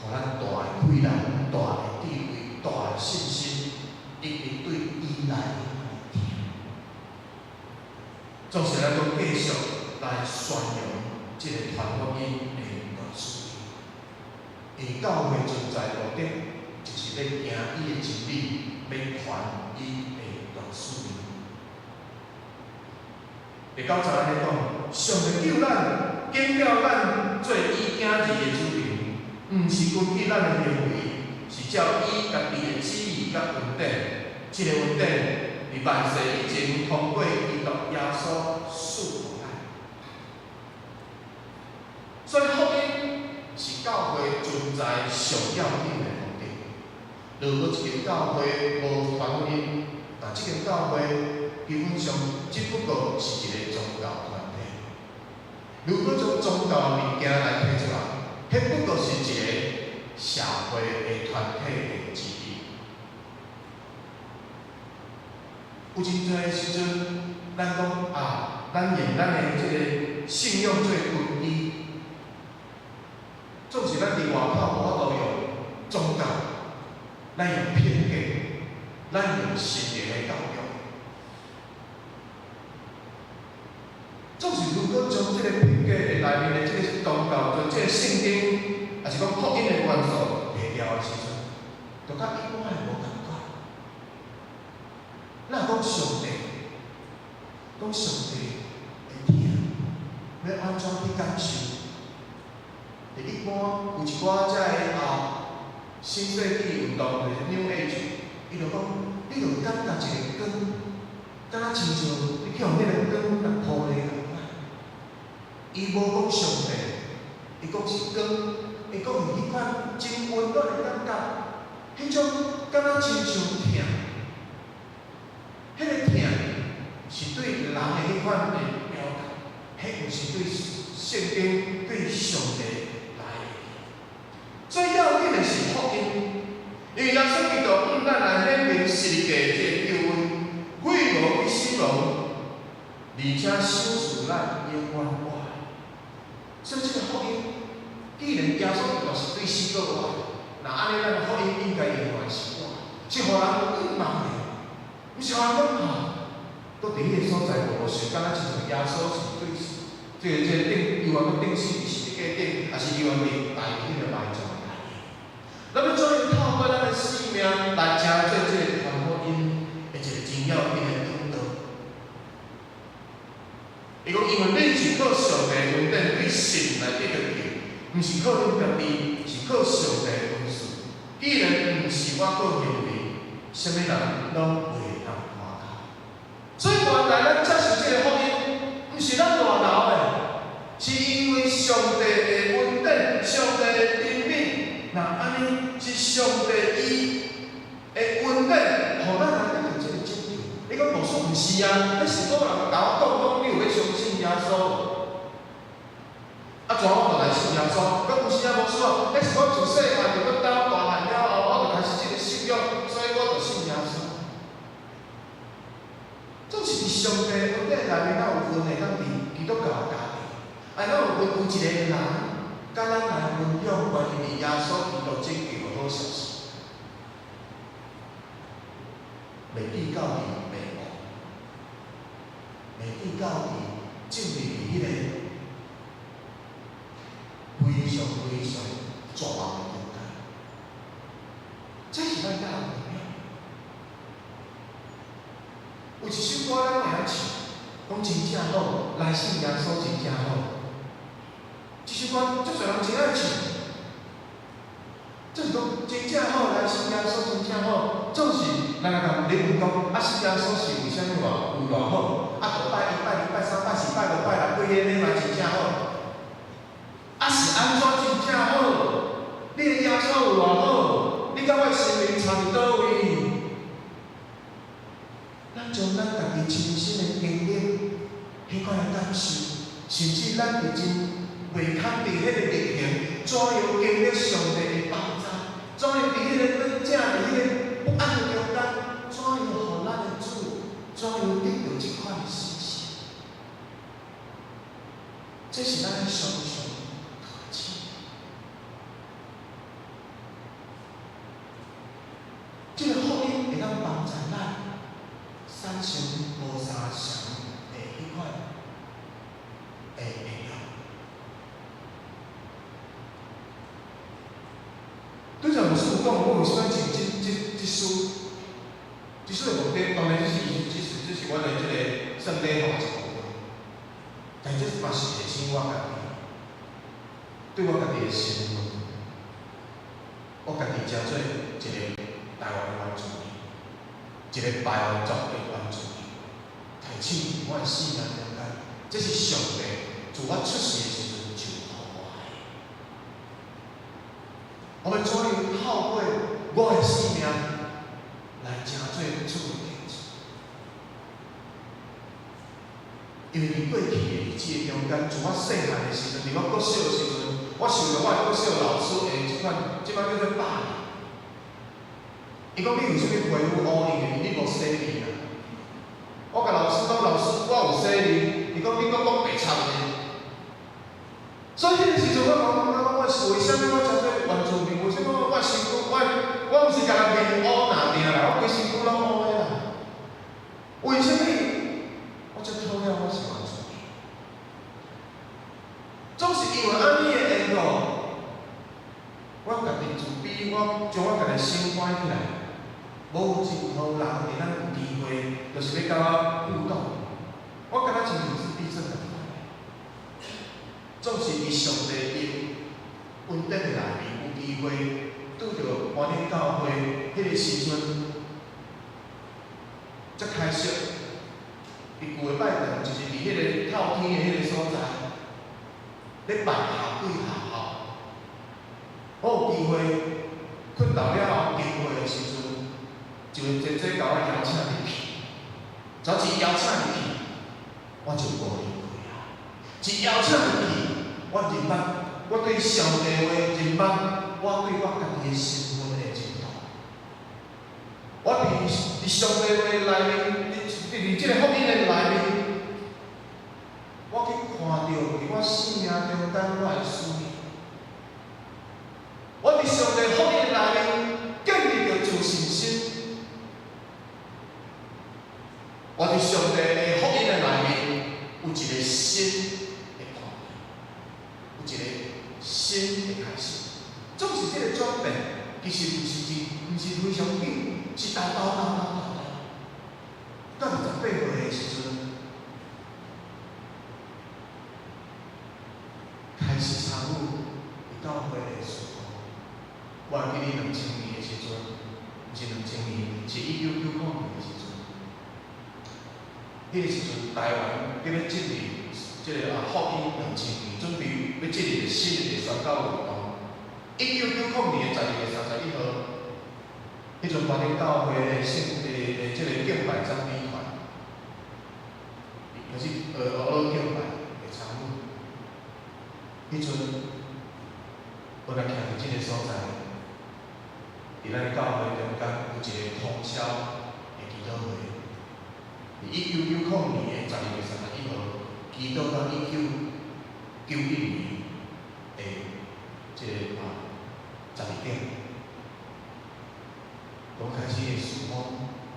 S4: 互咱大的气力、大的智慧、大的信心，一直对依赖的听。总是咱要继续来宣扬这个传福音的故事。因为教会存在目的，就是要行伊的真理，要传伊的故事。会到昨安尼讲，上帝救咱，拣了咱做伊囝儿的主人，毋是根据咱的行为，是照伊家己的旨意甲恩典。这个恩典，伫万世以前通过基督耶稣赐予咱。所以福音是教会存在上要紧的目的。如果一间教会无传福音，那这间教会基本上只不过是一个宗教团体。如果将宗教物件来提出来，迄不过是一个社会的团体的之一。有真侪时阵，咱讲咱用咱的这个信仰做根基，总是咱伫外口无法度用宗教，咱用偏见，咱用神灵的教育。总是如果将这个偏见的内面的这个宗教，就这个圣经，还是讲福音的元素提掉的时阵，就甲一般的无共款。咱讲上帝，讲上帝会听，要安怎去感受？一般有一寡遮个新世纪运动的 New Age， 伊就讲，你就感觉一个光，敢若亲像你去用迄个光来铺咧共款。伊无讲上帝，伊讲是光，伊讲有迄款真温暖的感觉，迄种敢若亲像疼。迄个疼是对人的迄款的表达，迄毋是对圣经、对上帝来的。最要紧的是福音，因为耶稣基督咱来显明世界这个救恩，鬼无归死亡，而且赏赐咱永远活。所以这个福音，既然耶稣基督是对死过活，那安尼咱的福音应该永远是活，是互人有盼望的。毋是人讲搁伫迄个所在无想，敢若亲像耶稣是对即个顶犹原搁顶死是伫架顶，也是犹原伫大迄个埋葬的内面。咱要怎样透过咱的生命来成就即个传福音的一个真要紧的管道？伊讲，因为恁是靠上帝恩典对神来得到救，毋是靠恁家己，是靠上帝恩赐。既然毋是我靠行为，啥物人拢袂当看到。所以原来咱接受即个福音，毋是咱大脑的，是因为上帝的恩典、上帝的怜悯。那安尼是上帝伊的恩典，互咱来得到即个拯救。你讲无错，毋是啊？迄是个人甲我讲，你有要相信耶稣？啊，怎我就来信耶稣？讲毋是啊，无错，迄是我自细汉就要到大汉了后，我就开始即个信仰，所以我就信耶稣。总是伫上帝恩典内面，咱有份会当伫基督教的家庭，咱有份有一个人，甲咱来分享关于耶稣基督拯救的好消息。袂记教义袂误，袂记教义进入迄个非常非常绝望的空间。这是咱甲人分享。有一首歌咱会晓唱，讲真正好，来信耶稣真正好。这首歌足侪人真爱唱。就是讲真正好，来信耶稣真正好。总是人甲你问讲，啊信耶稣是为虾米话有偌好？啊，礼拜一、拜二、拜三、拜四、拜五、拜六，过迄礼嘛真正好。啊是安怎真正好？你的耶稣有偌好？你甲我生命差伫倒位？咱将咱家己亲身的经历，迄款的感受，甚至咱已经袂肯定迄个历程，怎样经历上帝的帮助？怎样伫迄个软正伫迄个不安的中间，怎样互咱的主，怎样得到即款的信息？这是咱的上上特质。这个福音会当帮助咱产生无相像的迄款的力量。对上牧师有讲，我为什么唱这首？这首的目的，当然这是我的这个圣礼后一部分，但这嘛是提醒我家己，对我家己的身份，我家己真做一个台湾的原住民，一个台湾族的原住民，提醒我的生命中间，这是上帝自我出世的时阵就予我的。我要怎样透过我的生命来成做主的样子？因为伫过去的日子中间，自我细汉的时阵，伫我国小的时阵，我受到我的国小老师的即摆叫做霸凌。伊讲你为什么皮肤乌硬的？你无洗面啊？我甲老师讲，老师我有洗面。伊讲你讲白惨的。所以迄个时阵，我是为什么我才做原住民？为什么我身躯我毋是甲人面乌哪定啦？我规身躯拢乌的啦。为什么我才讨厌我是原住民？总是因为安尼的缘故，我家己自卑，我将我家己心关起来。无有任何人会咱有机会，就是要甲我互动。我感觉亲像是地震共款。总是伫上帝因恩典的内面有机会拄着华人教会迄个时阵，才开始。伫旧的拜堂就是伫迄个透天的迄个所在，咧办校对校校。我有机会困到了后经过的时阵。就会坐坐甲我邀请入去，只要一邀请入去，我就无离开啊！一邀请入去，我认捌，我对上帝话认捌，我对我家己的身份的认同。我伫上帝话内面，伫即个福音的内面，我去看到伫我生命中间我的使命。我伫上帝福音内面建立着自信心。我伫上上帝的福音的内面有一个新的看见，有一个新的开始。总是这个转变，其实毋是非常紧，是豆，到28岁的时阵，开始参与伊教会的事工。我还记得2000年的时阵，毋是2000年，是1990年的时阵。迄个时阵，台湾伫咧建立福音2000年，准备要建立新的宣教运动。1990年12月31号，迄阵华人教会的敬拜赞美团，就是俄罗敬拜的参与。迄阵，我来徛伫即个所在，伫咱教会中间有一个通宵的祈祷会。1990年12月31号，祈祷到1991年的12点，我开始的事工，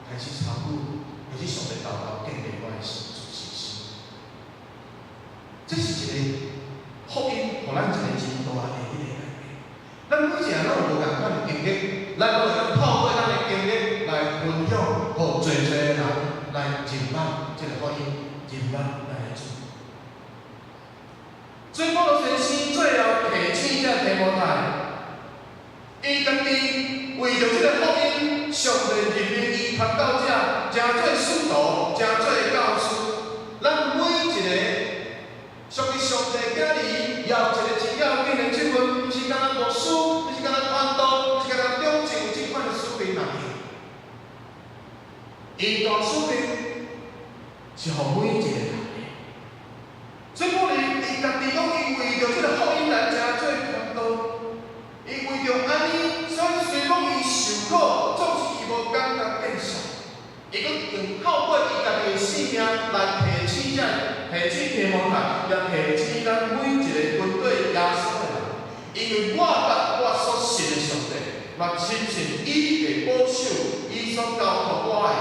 S4: 开始参与，开始上帝祷告建立我的信心。这是一个福音，互咱一个真大的迄个改变。咱每一个人拢有无共款的经历，咱拢会当透过咱的经历来分享，互侪人来认捌这个福音，认捌咱的主。所以保罗先生最后提醒这提摩太。伊家己为着这个福音，上帝任命伊传道者，诚做使徒，诚做教师。咱每一个属于上帝囝儿，要一个真要紧的职分，毋是干那牧师，毋是干那传道，毋是干那中正这款的使命而已。伊大使命是互每一个人的。所以保罗伊家己讲，伊为着这个福音来诚做传道。伊为着安尼，所以虽讲伊受苦，总是伊无感觉见笑。伊阁用透过伊家己的性命来提醒提摩太，也提醒咱每一个跟对耶稣的人。因为我捌我所信的上帝，嘛深信伊会保守伊所交托我的，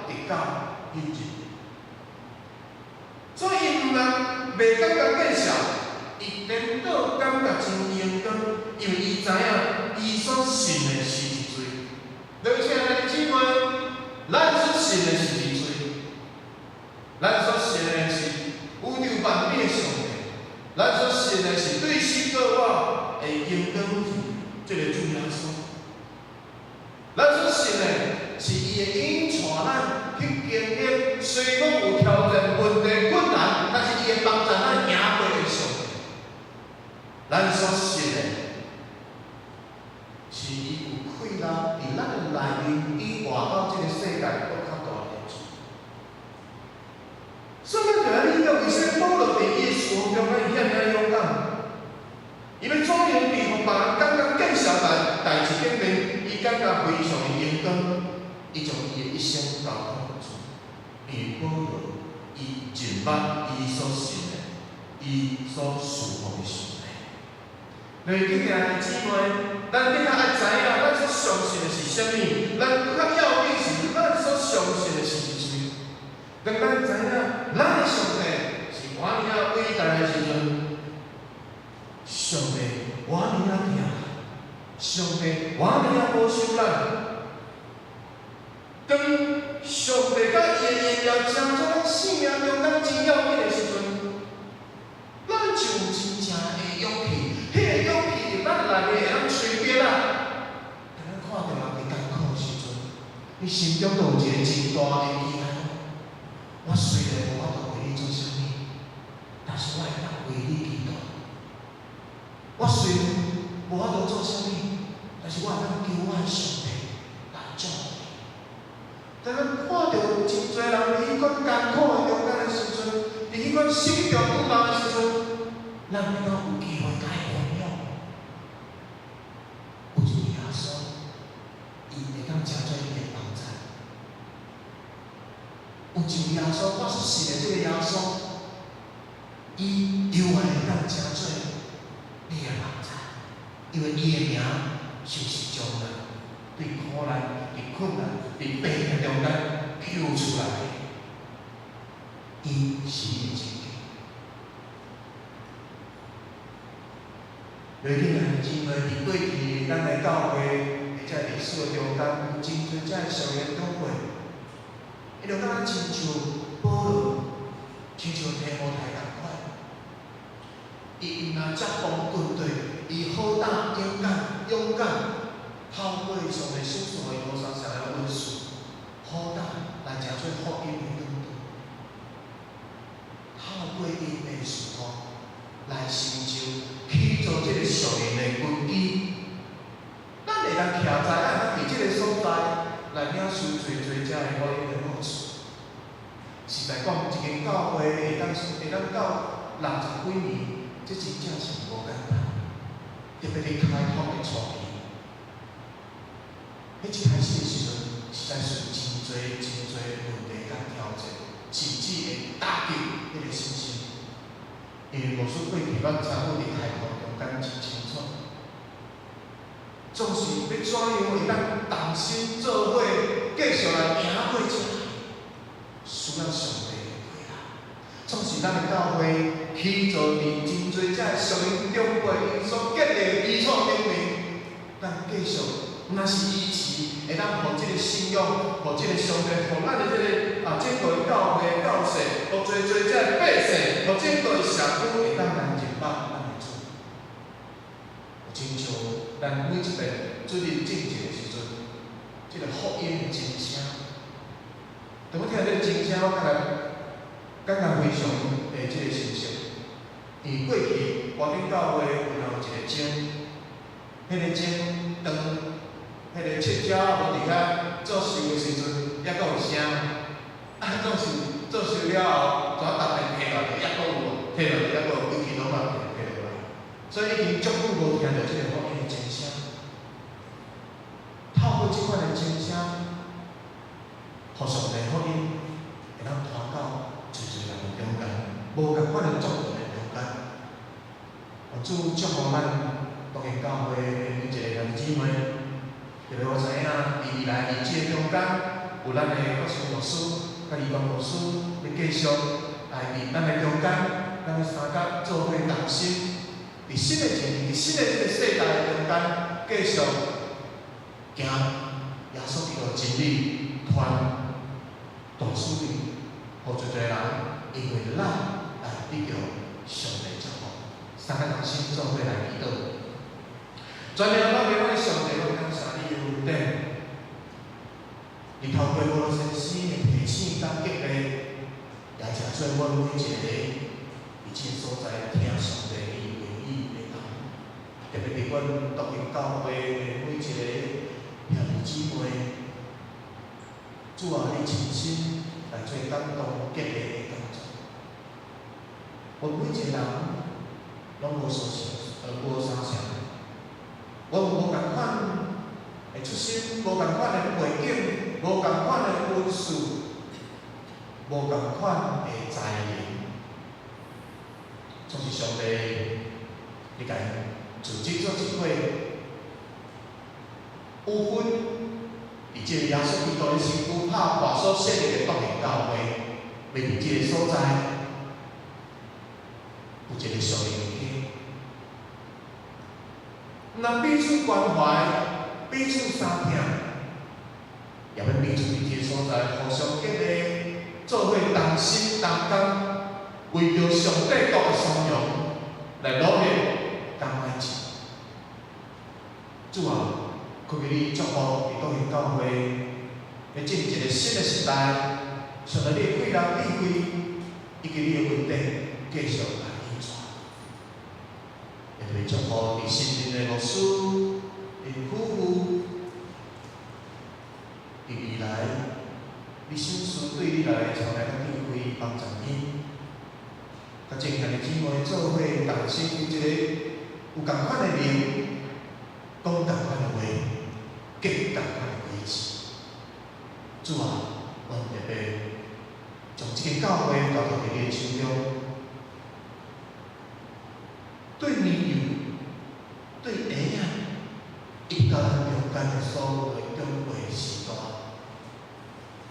S4: 直到今日。所以伊毋但袂感觉见笑，伊颠倒感觉真阳光。因为伊知影，伊所信的是一罪。而且，咱的姊妹，咱所信的是一罪。咱所信的是宇宙万变的上帝。咱所信的是对神对我的应当这个主耶稣。咱所信的是伊会引带咱去经历，虽讲有挑战、问题、困难，但是伊会帮助咱赢过的上帝。咱所信的。是伊有气力，伫咱的内面，比外口这个世界搁较大的主。所以咱就要理解为什么保罗伫伊的事工中伊遐尔勇敢，伊要怎样伫互别人感觉见笑代志顶面，伊感觉非常的勇敢，伊将伊的一生交托主。因为保罗伊认捌伊所信的，伊所侍奉的上帝。所以今日的姊妹。咱更较爱知影，咱所相信的是啥物？咱更较要紧是，咱所相信的是谁？当咱知影，咱的上帝是偌尔啊伟大的时阵，上帝偌尔啊疼，上帝偌尔啊保守咱。当上帝甲伊的应要成做咱生命中咱真要紧的时阵，咱就有真正的勇气。迄个勇气，咱内面会当随便啊！当咱看到人伫艰苦的时阵，你心中都有一个真大的期待。我虽然无法度为你做啥物，但是我会当为你祈祷。我虽然无法度做啥物，但是我会当求我的上帝来助你。当咱看到真侪人伫迄款艰苦的中间的时阵，伫迄款心中不安的时阵，咱会当有机会甲伊分享。有一位耶稣，伊会当成做伊的帮助。有一位耶稣，我所信的这个耶稣，伊永远会当成做你的帮助，因为伊的名就是将咱对苦难、对困难、对病痛中间救出来的。伊是伊的真经。最近啊，真侪伫过去咱的教会，或者历史的中间，有真侪遮的上言长辈，伊就敢若亲像保罗，亲像提摩太共款。伊若接帮军队，伊好胆、勇敢，透过上帝所赐的无相像的文书，好胆来成做福音的领导。透过因的事奉来成就起造这个上帝的根基。咱会当徛在咱伫这个所在来领受最遮的福音的好处。实在讲，一间教会会当到60几年。这真正是无简单，特别你开拓的初期，迄一开始的时阵，实在是真侪问题甲挑战，甚至会打击迄个信心。因为无说过去咱政府伫开拓中间真清楚，总是要怎样会当同心做伙，继续来行过这需要上帝的配合。总是咱的教会。起造伫真侪遮上因长辈因所建立的基础顶面，咱继续，若是依持，会当互即个信仰，互即个上帝，互咱的整个教会教士，互侪遮百姓，互整个社区会当来认捌咱的主。亲像咱每一遍做阵正节的时阵，即个福音的真声，当我听到这个真声，我感觉非常的即个欣赏。因过去外顶教会有一个钟，迄个钟当迄个七鸟无伫遐做寿的时阵，还阁有声。总是做寿了后，怎逐遍摕落去，还阁有，摕落去还阁有几支拢嘛摕落来。所以已经足久无听到即个福音的钟声。透过即款的钟声，互上帝福音会当传到真侪人的中间，无共款的作用。主祝福咱当然教会每一个兄弟姊妹，特别我知影，未来伫即个中间，有咱的国信牧师、甲义工牧师，要继续来伫咱的中间，咱的三甲做伙同心，伫新的一年、伫新的即个世代的中间，继续行耶稣基督真理传大使命，互一个人因为咱来得到上帝祝福。三个同心做伙来祈祷。全面我哋上帝，我感谢你的恩典。你透过我先生的提醒甲激励，也成做阮每一个伫即个所在听上帝的言语的人。特别伫阮独立教会的每一个兄弟姊妹，主啊，你亲身来做感动激励的工作。阮每一个人。拢无相像，我无共款的出身，无共款的背景，无共款的本事，无共款的才能，总是上帝，你甲伊组织做一伙，有份伫即个耶稣基督的身躯拍破所设立的独立教会，要伫即个所在有一个上帝的家。那彼此关怀，彼此相听，也要彼此伫即个所在互相激励，做伙同心同工，为着上帝国的宣扬来努力同爱一。主啊，求你祝福伫各县教会，要进入一个新的时代，上帝你的贵人智慧，以及你的稳定，继续来引传。也为祝福伫新任的牧师、因夫妇，伫未来，你心思对你来从来较智慧帮助因，甲正向的姊妹做伙同心，有一个有共款的灵，讲共款的话，结共款的果子。主啊，阮特别将即个教会交到你的手中，对年幼、对婴仔，一家人中间的所有的长辈时代，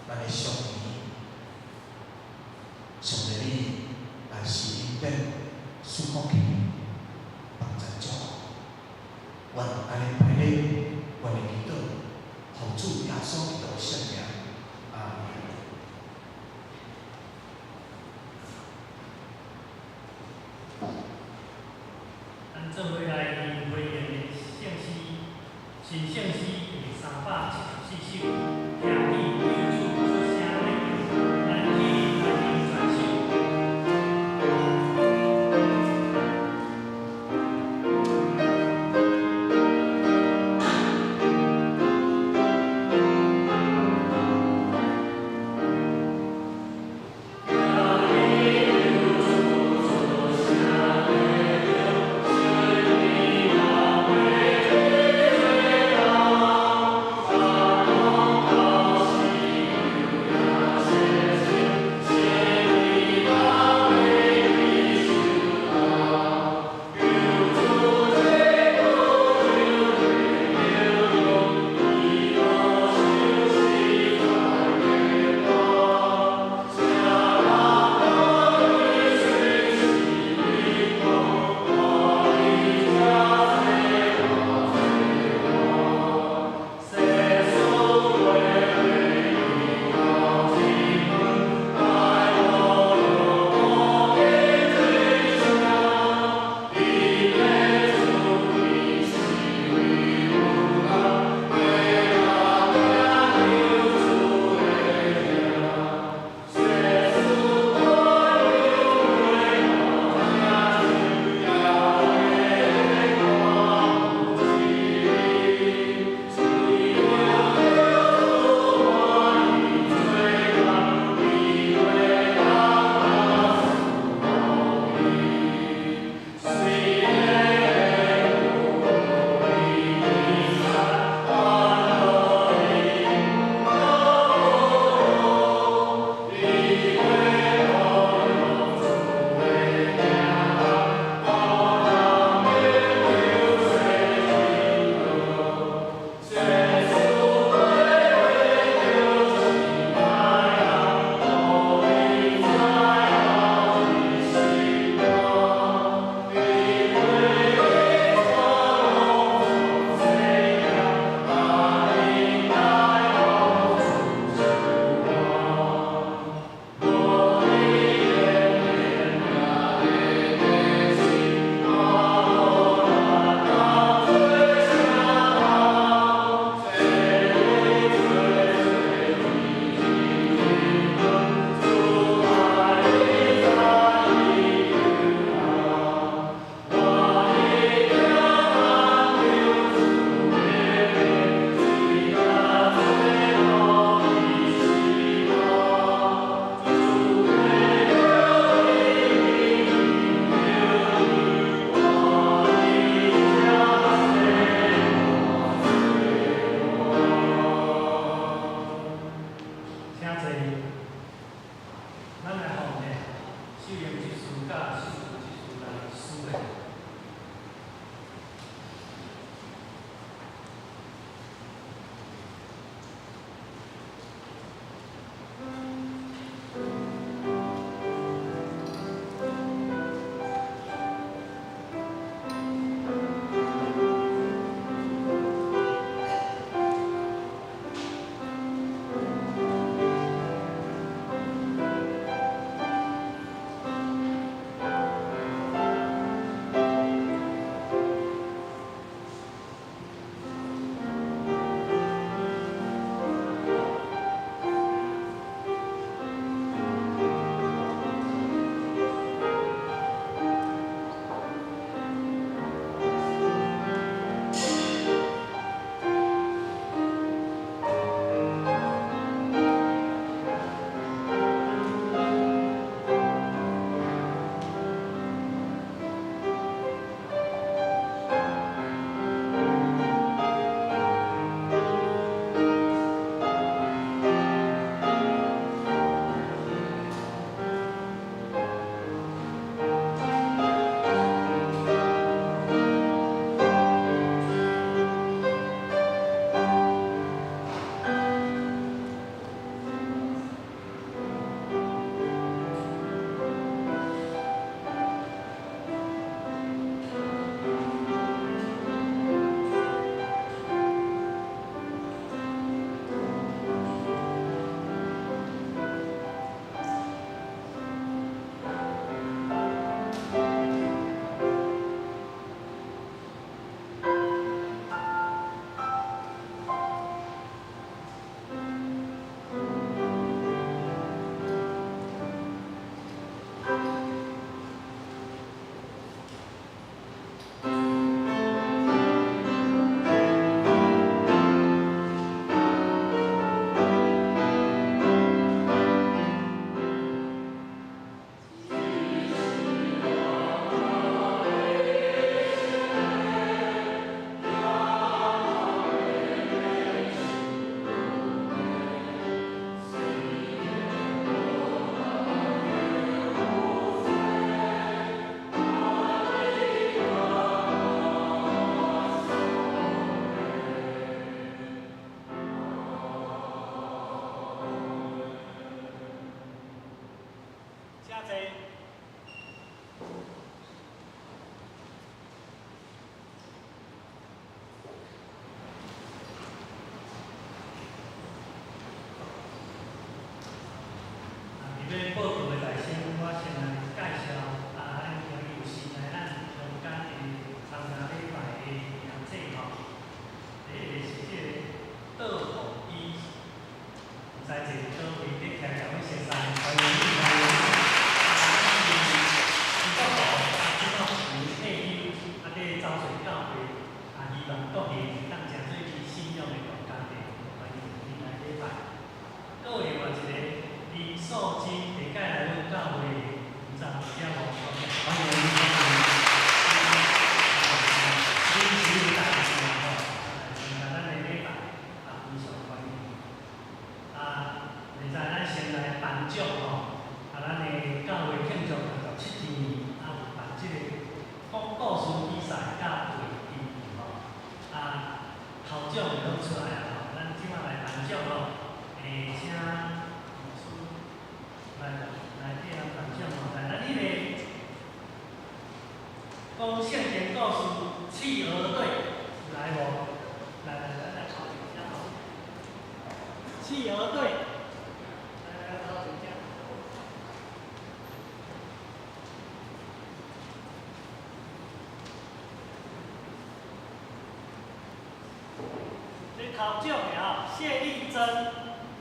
S4: 咱的上帝，上帝舒服气，放在足。愿安尼排列，愿的祈祷，奉主耶稣基督的圣名，阿门。
S3: 咱做伙来念会员的圣诗，新圣诗第374首，听你对主出声的，咱去来念全首。
S1: Amen.
S3: 希望各地当诚做伊信仰的国家地，欢迎你来礼拜。各位话一个李素金会介来阮教会服务有影无？欢迎你收看。你是有大事吼，参加咱的礼拜，非常欢迎。袂知咱先来颁奖吼，咱的教会庆祝67周年，有办即个讲故事比赛甲会议吼。头奖就拢出来啊吼，咱即马来颁奖吼，请牧师来替咱颁奖吼，来咱迄个讲圣经故事企鹅队来无？来考一下吼，企鹅队。头奖的吼，谢丽珍、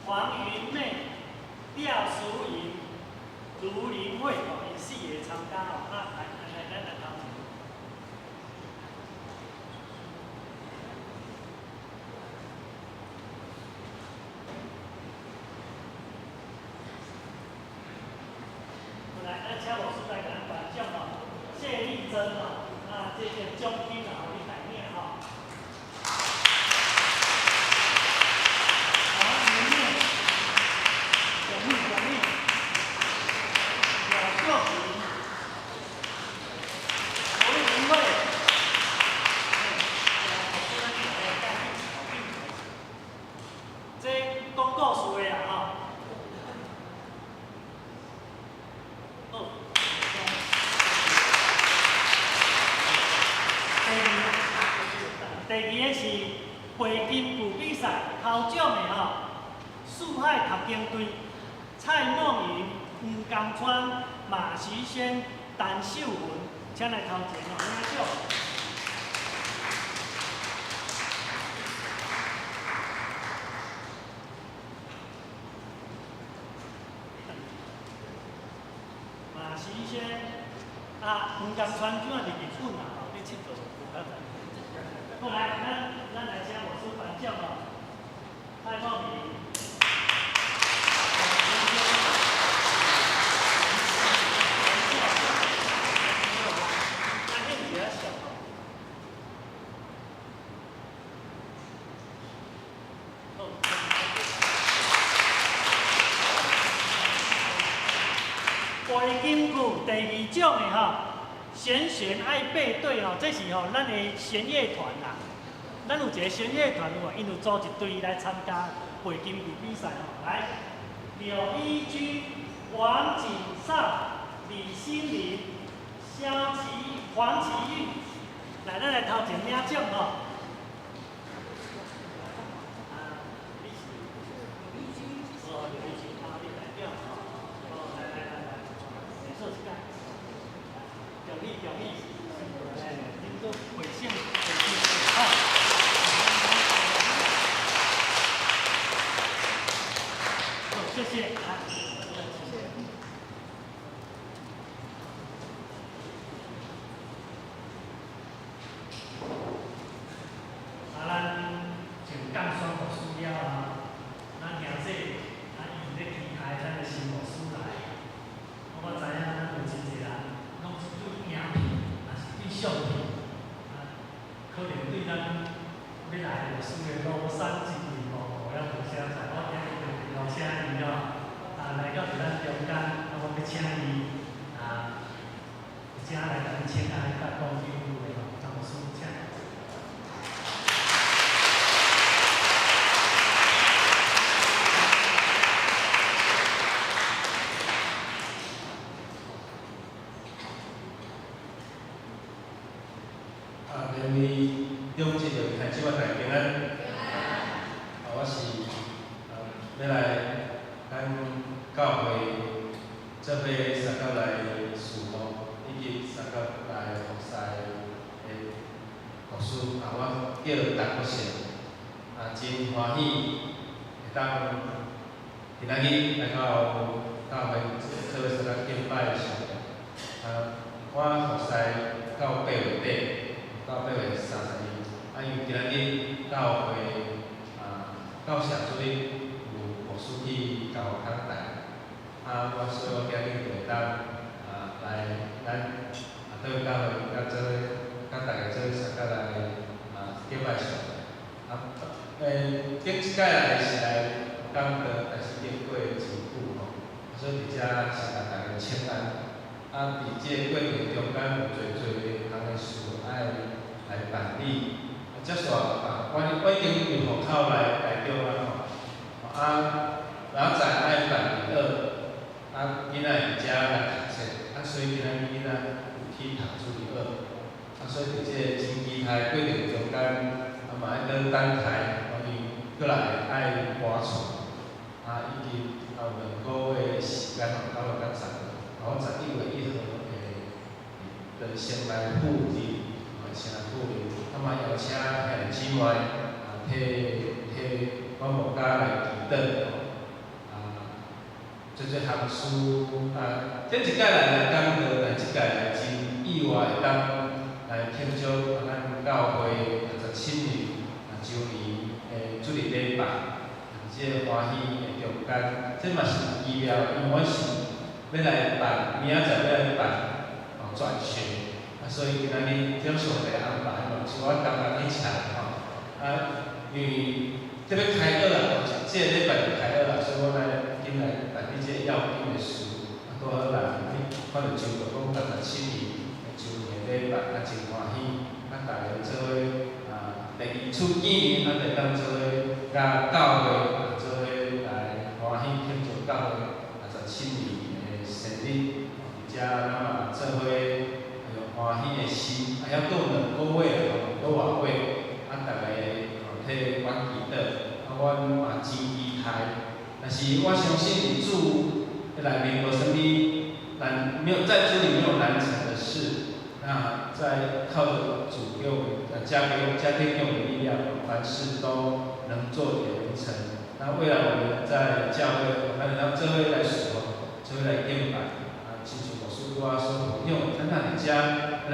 S3: 黄云妹、廖淑莹、卢林慧吼，因4个参加吼，来头奖。来，咱请老师来给咱颁奖吼，谢丽珍吼，这个奖金啊，你来念吼。第二个是会金鼓比赛，头奖的吼，树海读经队蔡梦莹、黄江川、马徐轩、陈秀文，请来头前吼领奖。马徐轩黄江川怎啊入日本啊？吼，去佚佗有较侪。好来，咱来请老师颁奖哦。蔡梦莹。会金鼓第2奖的吼，弦弦爱背队吼，这是吼咱的弦乐团啦。咱有一个弦乐团有无？因有组一队来参加会金鼓比赛吼。来，柳依君、王景少、李心凌、黄奇玉，来，咱来头前领奖吼。表意，您都回信，好，谢谢，来，谢谢。咱就降双牧师了啊，咱兄弟，伊咧期待咱的新牧师来，我知影咱有真侪人，拢是对影片，也是对相片，可能对咱要来牧师的庐山之旅无了无啥在，我今日就邀请伊哦，来到咱中间，我要请伊请来咱请来甲讲几句话哦，张牧师请。
S5: 愿你用这个开始我大平安。我是要来咱教会这边三角来事奉，以及三角来服侍的牧师，我叫陈国胜，真欢喜会当今仔日来到教会做三角敬拜的时候，我服侍到8月底。到8月30日，因为今仔日教会到社水有牧师去教讲台，所以我今日就会当来咱倒教会甲做甲大家做相甲来敬拜上帝。顶一届来是来讲到，但是经过真久吼，所以伫遮是甲大家请安。伫即个过程中间有侪项个事爱来办理。接续我已经由户口来台中吼，然后再爱办第二，囡仔伫遮来读册，所以今仔日囡仔有去读主第二，所以伫即个真期待过程中间，嘛爱搁等待，伊过来爱搬厝，已经有2个月的时间吼，到了到10月，我11月1号就先来赴日，先来赴日，嘛邀请兄弟姊妹替我母家来祈祷做项事顶一届来讲到，但即届来真意外会当来庆祝咱教会67年周年主日礼拜，即个欢喜的中间，这嘛是奇妙，因为我是要来办，明仔载要来办转学，所以今仔日这上帝安排是我刚刚去请因为这要开学啦，即个礼拜就开学啦，所以我来紧来办理即个要紧的事，拄好来看到周到讲67年周年礼拜，真欢喜，大家做伙第2次见面，就当做伙甲教会做伙来欢喜庆祝教会67年的生日，而且咱嘛做伙欢喜的心，还阁有2个月搁外月，大家替阮祈祷，阮嘛真期待。但是我相信主内面无啥物难，没有在主里没有难成的事。那在靠着主给我们加给我们力量，凡事都能做也能成。那未来我们在教会，我们让这位来使用，这位来敬拜亲像牧师所分享，咱伫遮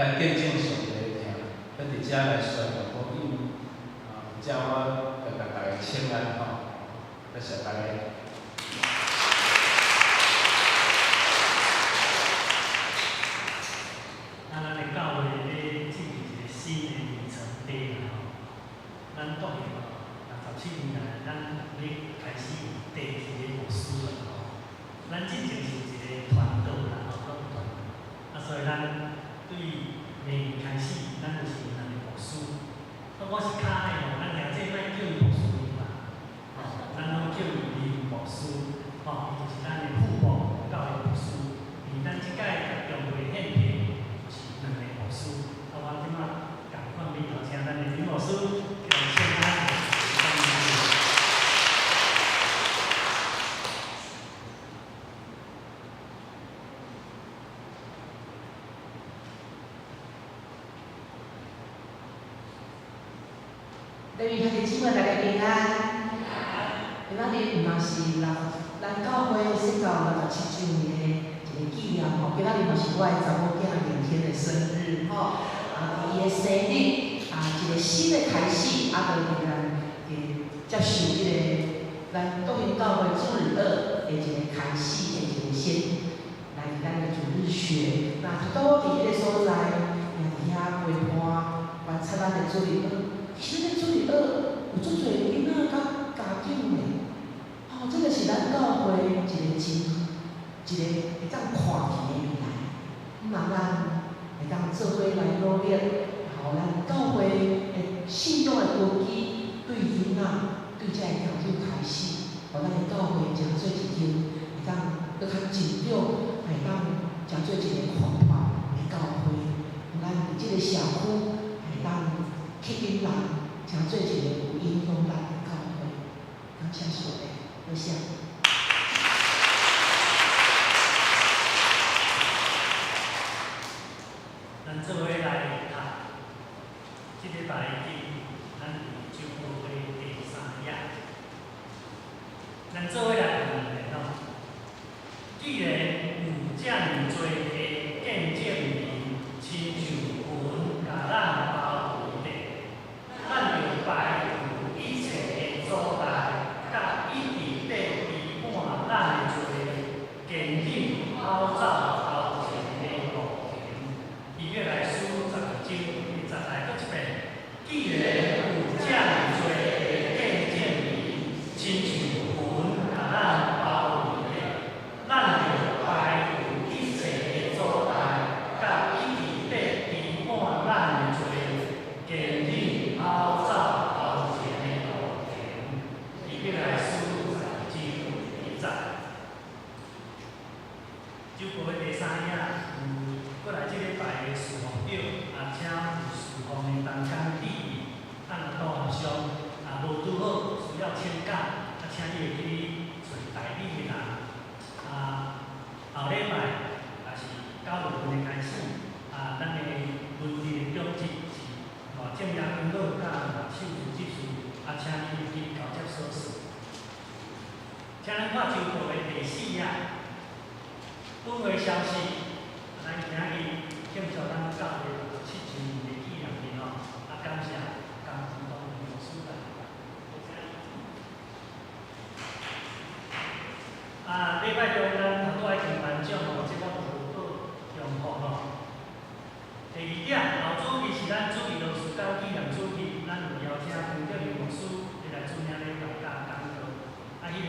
S5: 来见证上帝的听，咱伫遮来宣扬福音，这我要甲大家请安多谢大家。
S3: 咱的教会咧进入一个新的里程碑咱当然67年来，咱要开始有第2个牧师了咱之前是一个团队啦所以咱对明开始，咱就是有2个牧师。我是较爱咱两姐妹叫伊牧师嘛，咱拢叫伊林牧师，伊就是咱的副牧教的牧师。而咱即届中会献评是2个牧师，我即马共款要邀请咱的林牧师来请咱。
S2: 各位兄弟姊妹，大家平安。今仔日嘛是咱教会圣教67周年的一个纪念今仔日嘛是我的查某囝明天的生日伊的生日一个新的开始，就让接受这个咱福音教会主日2的一个开始的一个先来咱的主日学。那拄伫迄个所在，也伫遐陪伴观察咱的主日2。其实，主日2有足侪囡仔甲家长的，这个是咱教会一个会当看见的未来。咱会当做伙来努力，咱教会的信仰的根基对囡仔、对这个家长开始，咱的教会诚做一间会当搁较成长，会当诚做一个宽阔的教会。咱伫这个社区会当吸引人，诚做一个有影响力的教会。感谢上帝，多谢。
S3: 咱做伙来读，即礼拜咱伫周报会第3页，咱做伙来读既然有遮尔多的见证人，亲像云甲咱包围着，咱会去找代理的人，后礼拜也是9月份的开始，咱的轮值中级是正业领导甲手术技术，请你去交接所属。请咱看周报的第4页，本会消息，咱今日庆祝咱教会67周年的纪念日感谢江志东牧师来。礼拜中咱头拄爱竞颁奖这我无用户第2点，后主日是咱主日老师甲纪念主日，咱有邀请陈德林牧师来主领咧教教讲道。迄个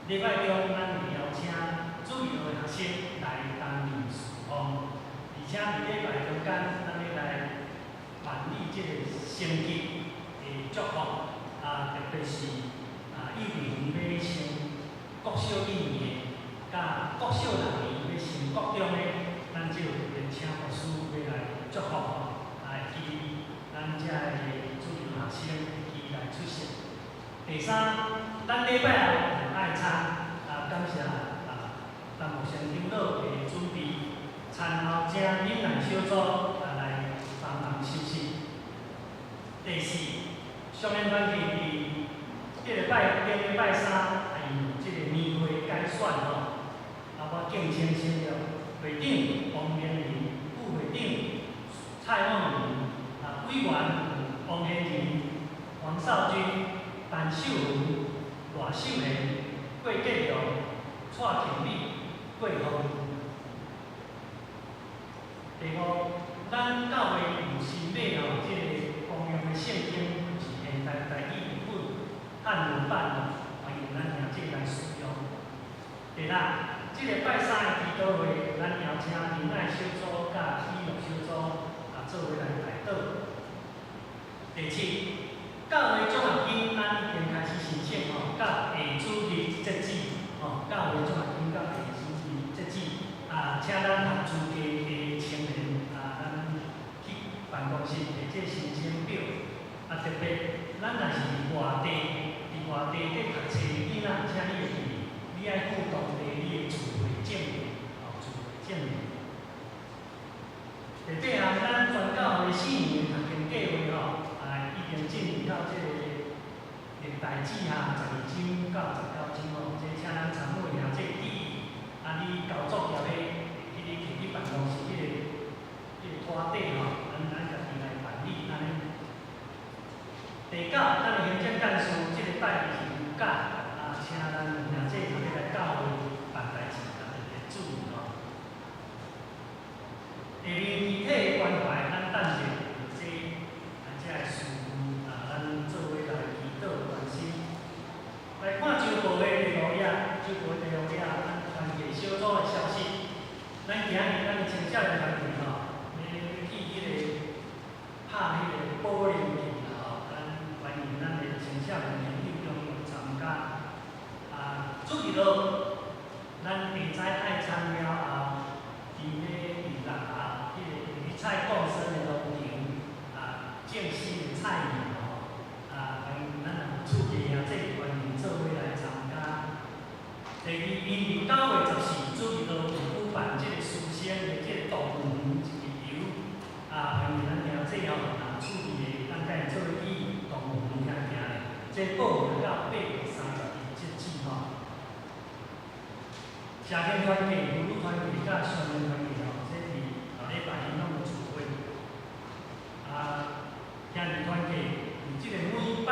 S3: 礼拜中，咱会邀请主日的学生来担任事奉，而且伫礼拜中间，咱要来办理这个升级的祝福，特别是幼儿园要升国小1年，甲国小6年要升国中的，咱就特别请牧师要来祝福去咱遮的主日学生去来出席。第3，咱礼拜后爱参，感谢陈木先长老的准备，餐后请闽南小组来帮忙收拾。第4，上面团体伫顶礼拜3，这个年会改选我竞争成了会长王明玲、副会长蔡梦玲、委员王贤仁、黄少军、陈秀云、赖秀贤、郭建荣、蔡庆美、郭宏。第5，咱教会有新买这个公用的圣经，是现代台语译本汉文版欢迎咱听众来使用。第6，这个拜3的祈祷会，咱邀请仁爱小组甲体育小组做伙来带导。第7，教会奖学金咱已经开始申请到下主日截止教会奖学金到下主日截止请咱合资格的青年咱去办公室摕这申请表特别咱若是外地在读册的囡仔，请你会记，你爱附当地你的自费证明自费证明。第8项，咱全教会4年的学经计划已经进入到这个历代志12章到19章这请咱参会这个意义你交作业的去办公室这个拖底咱家己来办理安尼。第9，咱的行政干事这个拜是有假请咱两这要来教会办代志特别注意第2，具体的关怀咱等下这个事务咱做伙来祈祷关心。来看周报的第6页，咱团体小组的消息。咱今日咱的青少年团体要去迄个拍迄个保龄球咱欢迎咱的青少年朋友中有参加。主日咱下早爱参了后，伫咧娱乐迄个鱼菜共生的农场正式的菜园欢迎咱有厝家这个欢迎做伙来参加。第2，因为9月14主日有举办这个书生的这个动物园一日游欢迎咱听这厝里的咱甲伊做伙去动物园遐行咧，这报名到8月30日截止社青团体、妇女团体甲少年团体这是后礼拜因拢有聚会。兄弟团体有这个每拜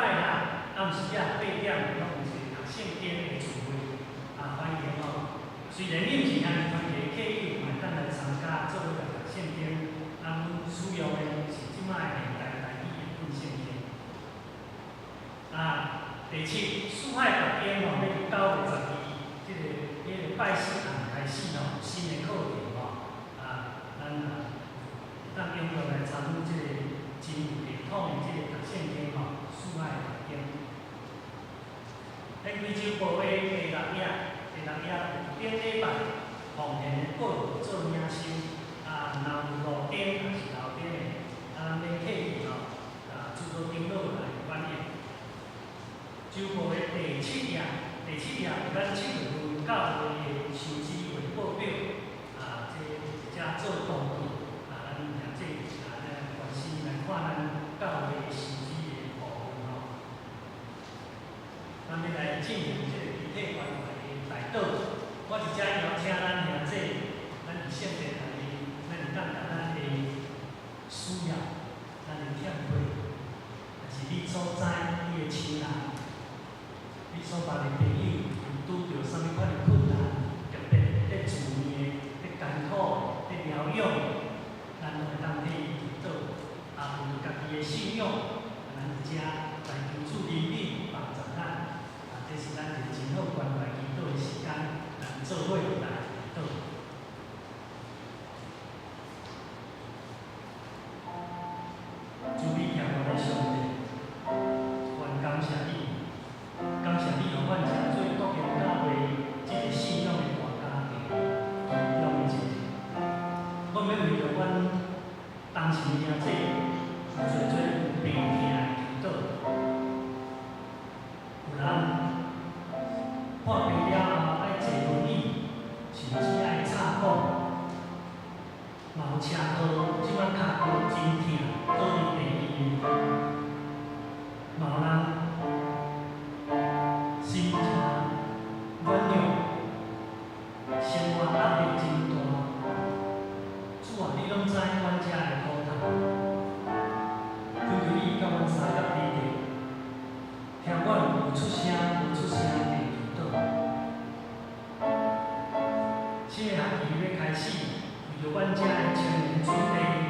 S3: 暗时8点拢有一个读圣经的聚会欢迎虽然你毋是兄弟团体的客友，嘛当来参加做伙来读圣经。阮使用的是即摆现代台语的本圣经。第7，四海各边要9月12这个拜4开始有新的课程咱用来参与这个真有系统的这个读圣经四海各边。咱贵州报的第6页顶礼拜奉献的报做领袖若有路顶也是楼顶的咱免客气著做顶落来翻译。周报的第7信用，咱伫遮来求主怜悯帮助咱，这是咱一个真好关怀祈祷的时间，咱做伙来祈祷。主你听我的上帝，愿感谢你，感谢你让阮真做国兴教会这个信仰的大家庭，其中的一个。阮要为着阮当时兄弟，做有病痛的祈祷，有人破病了后爱坐轮椅，甚至爱插管，嘛有车祸，即摆脚骨真痛，倒伫病院，嘛有人心情软弱，生活压力真大。主啊，你拢知阮遮的苦痛，求求你甲阮三角理解，听阮有出声无出声的祈祷。新的学期要开始，为着阮遮的青年准备。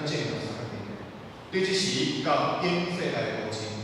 S4: 见到三个平安。对即时到景色来无情，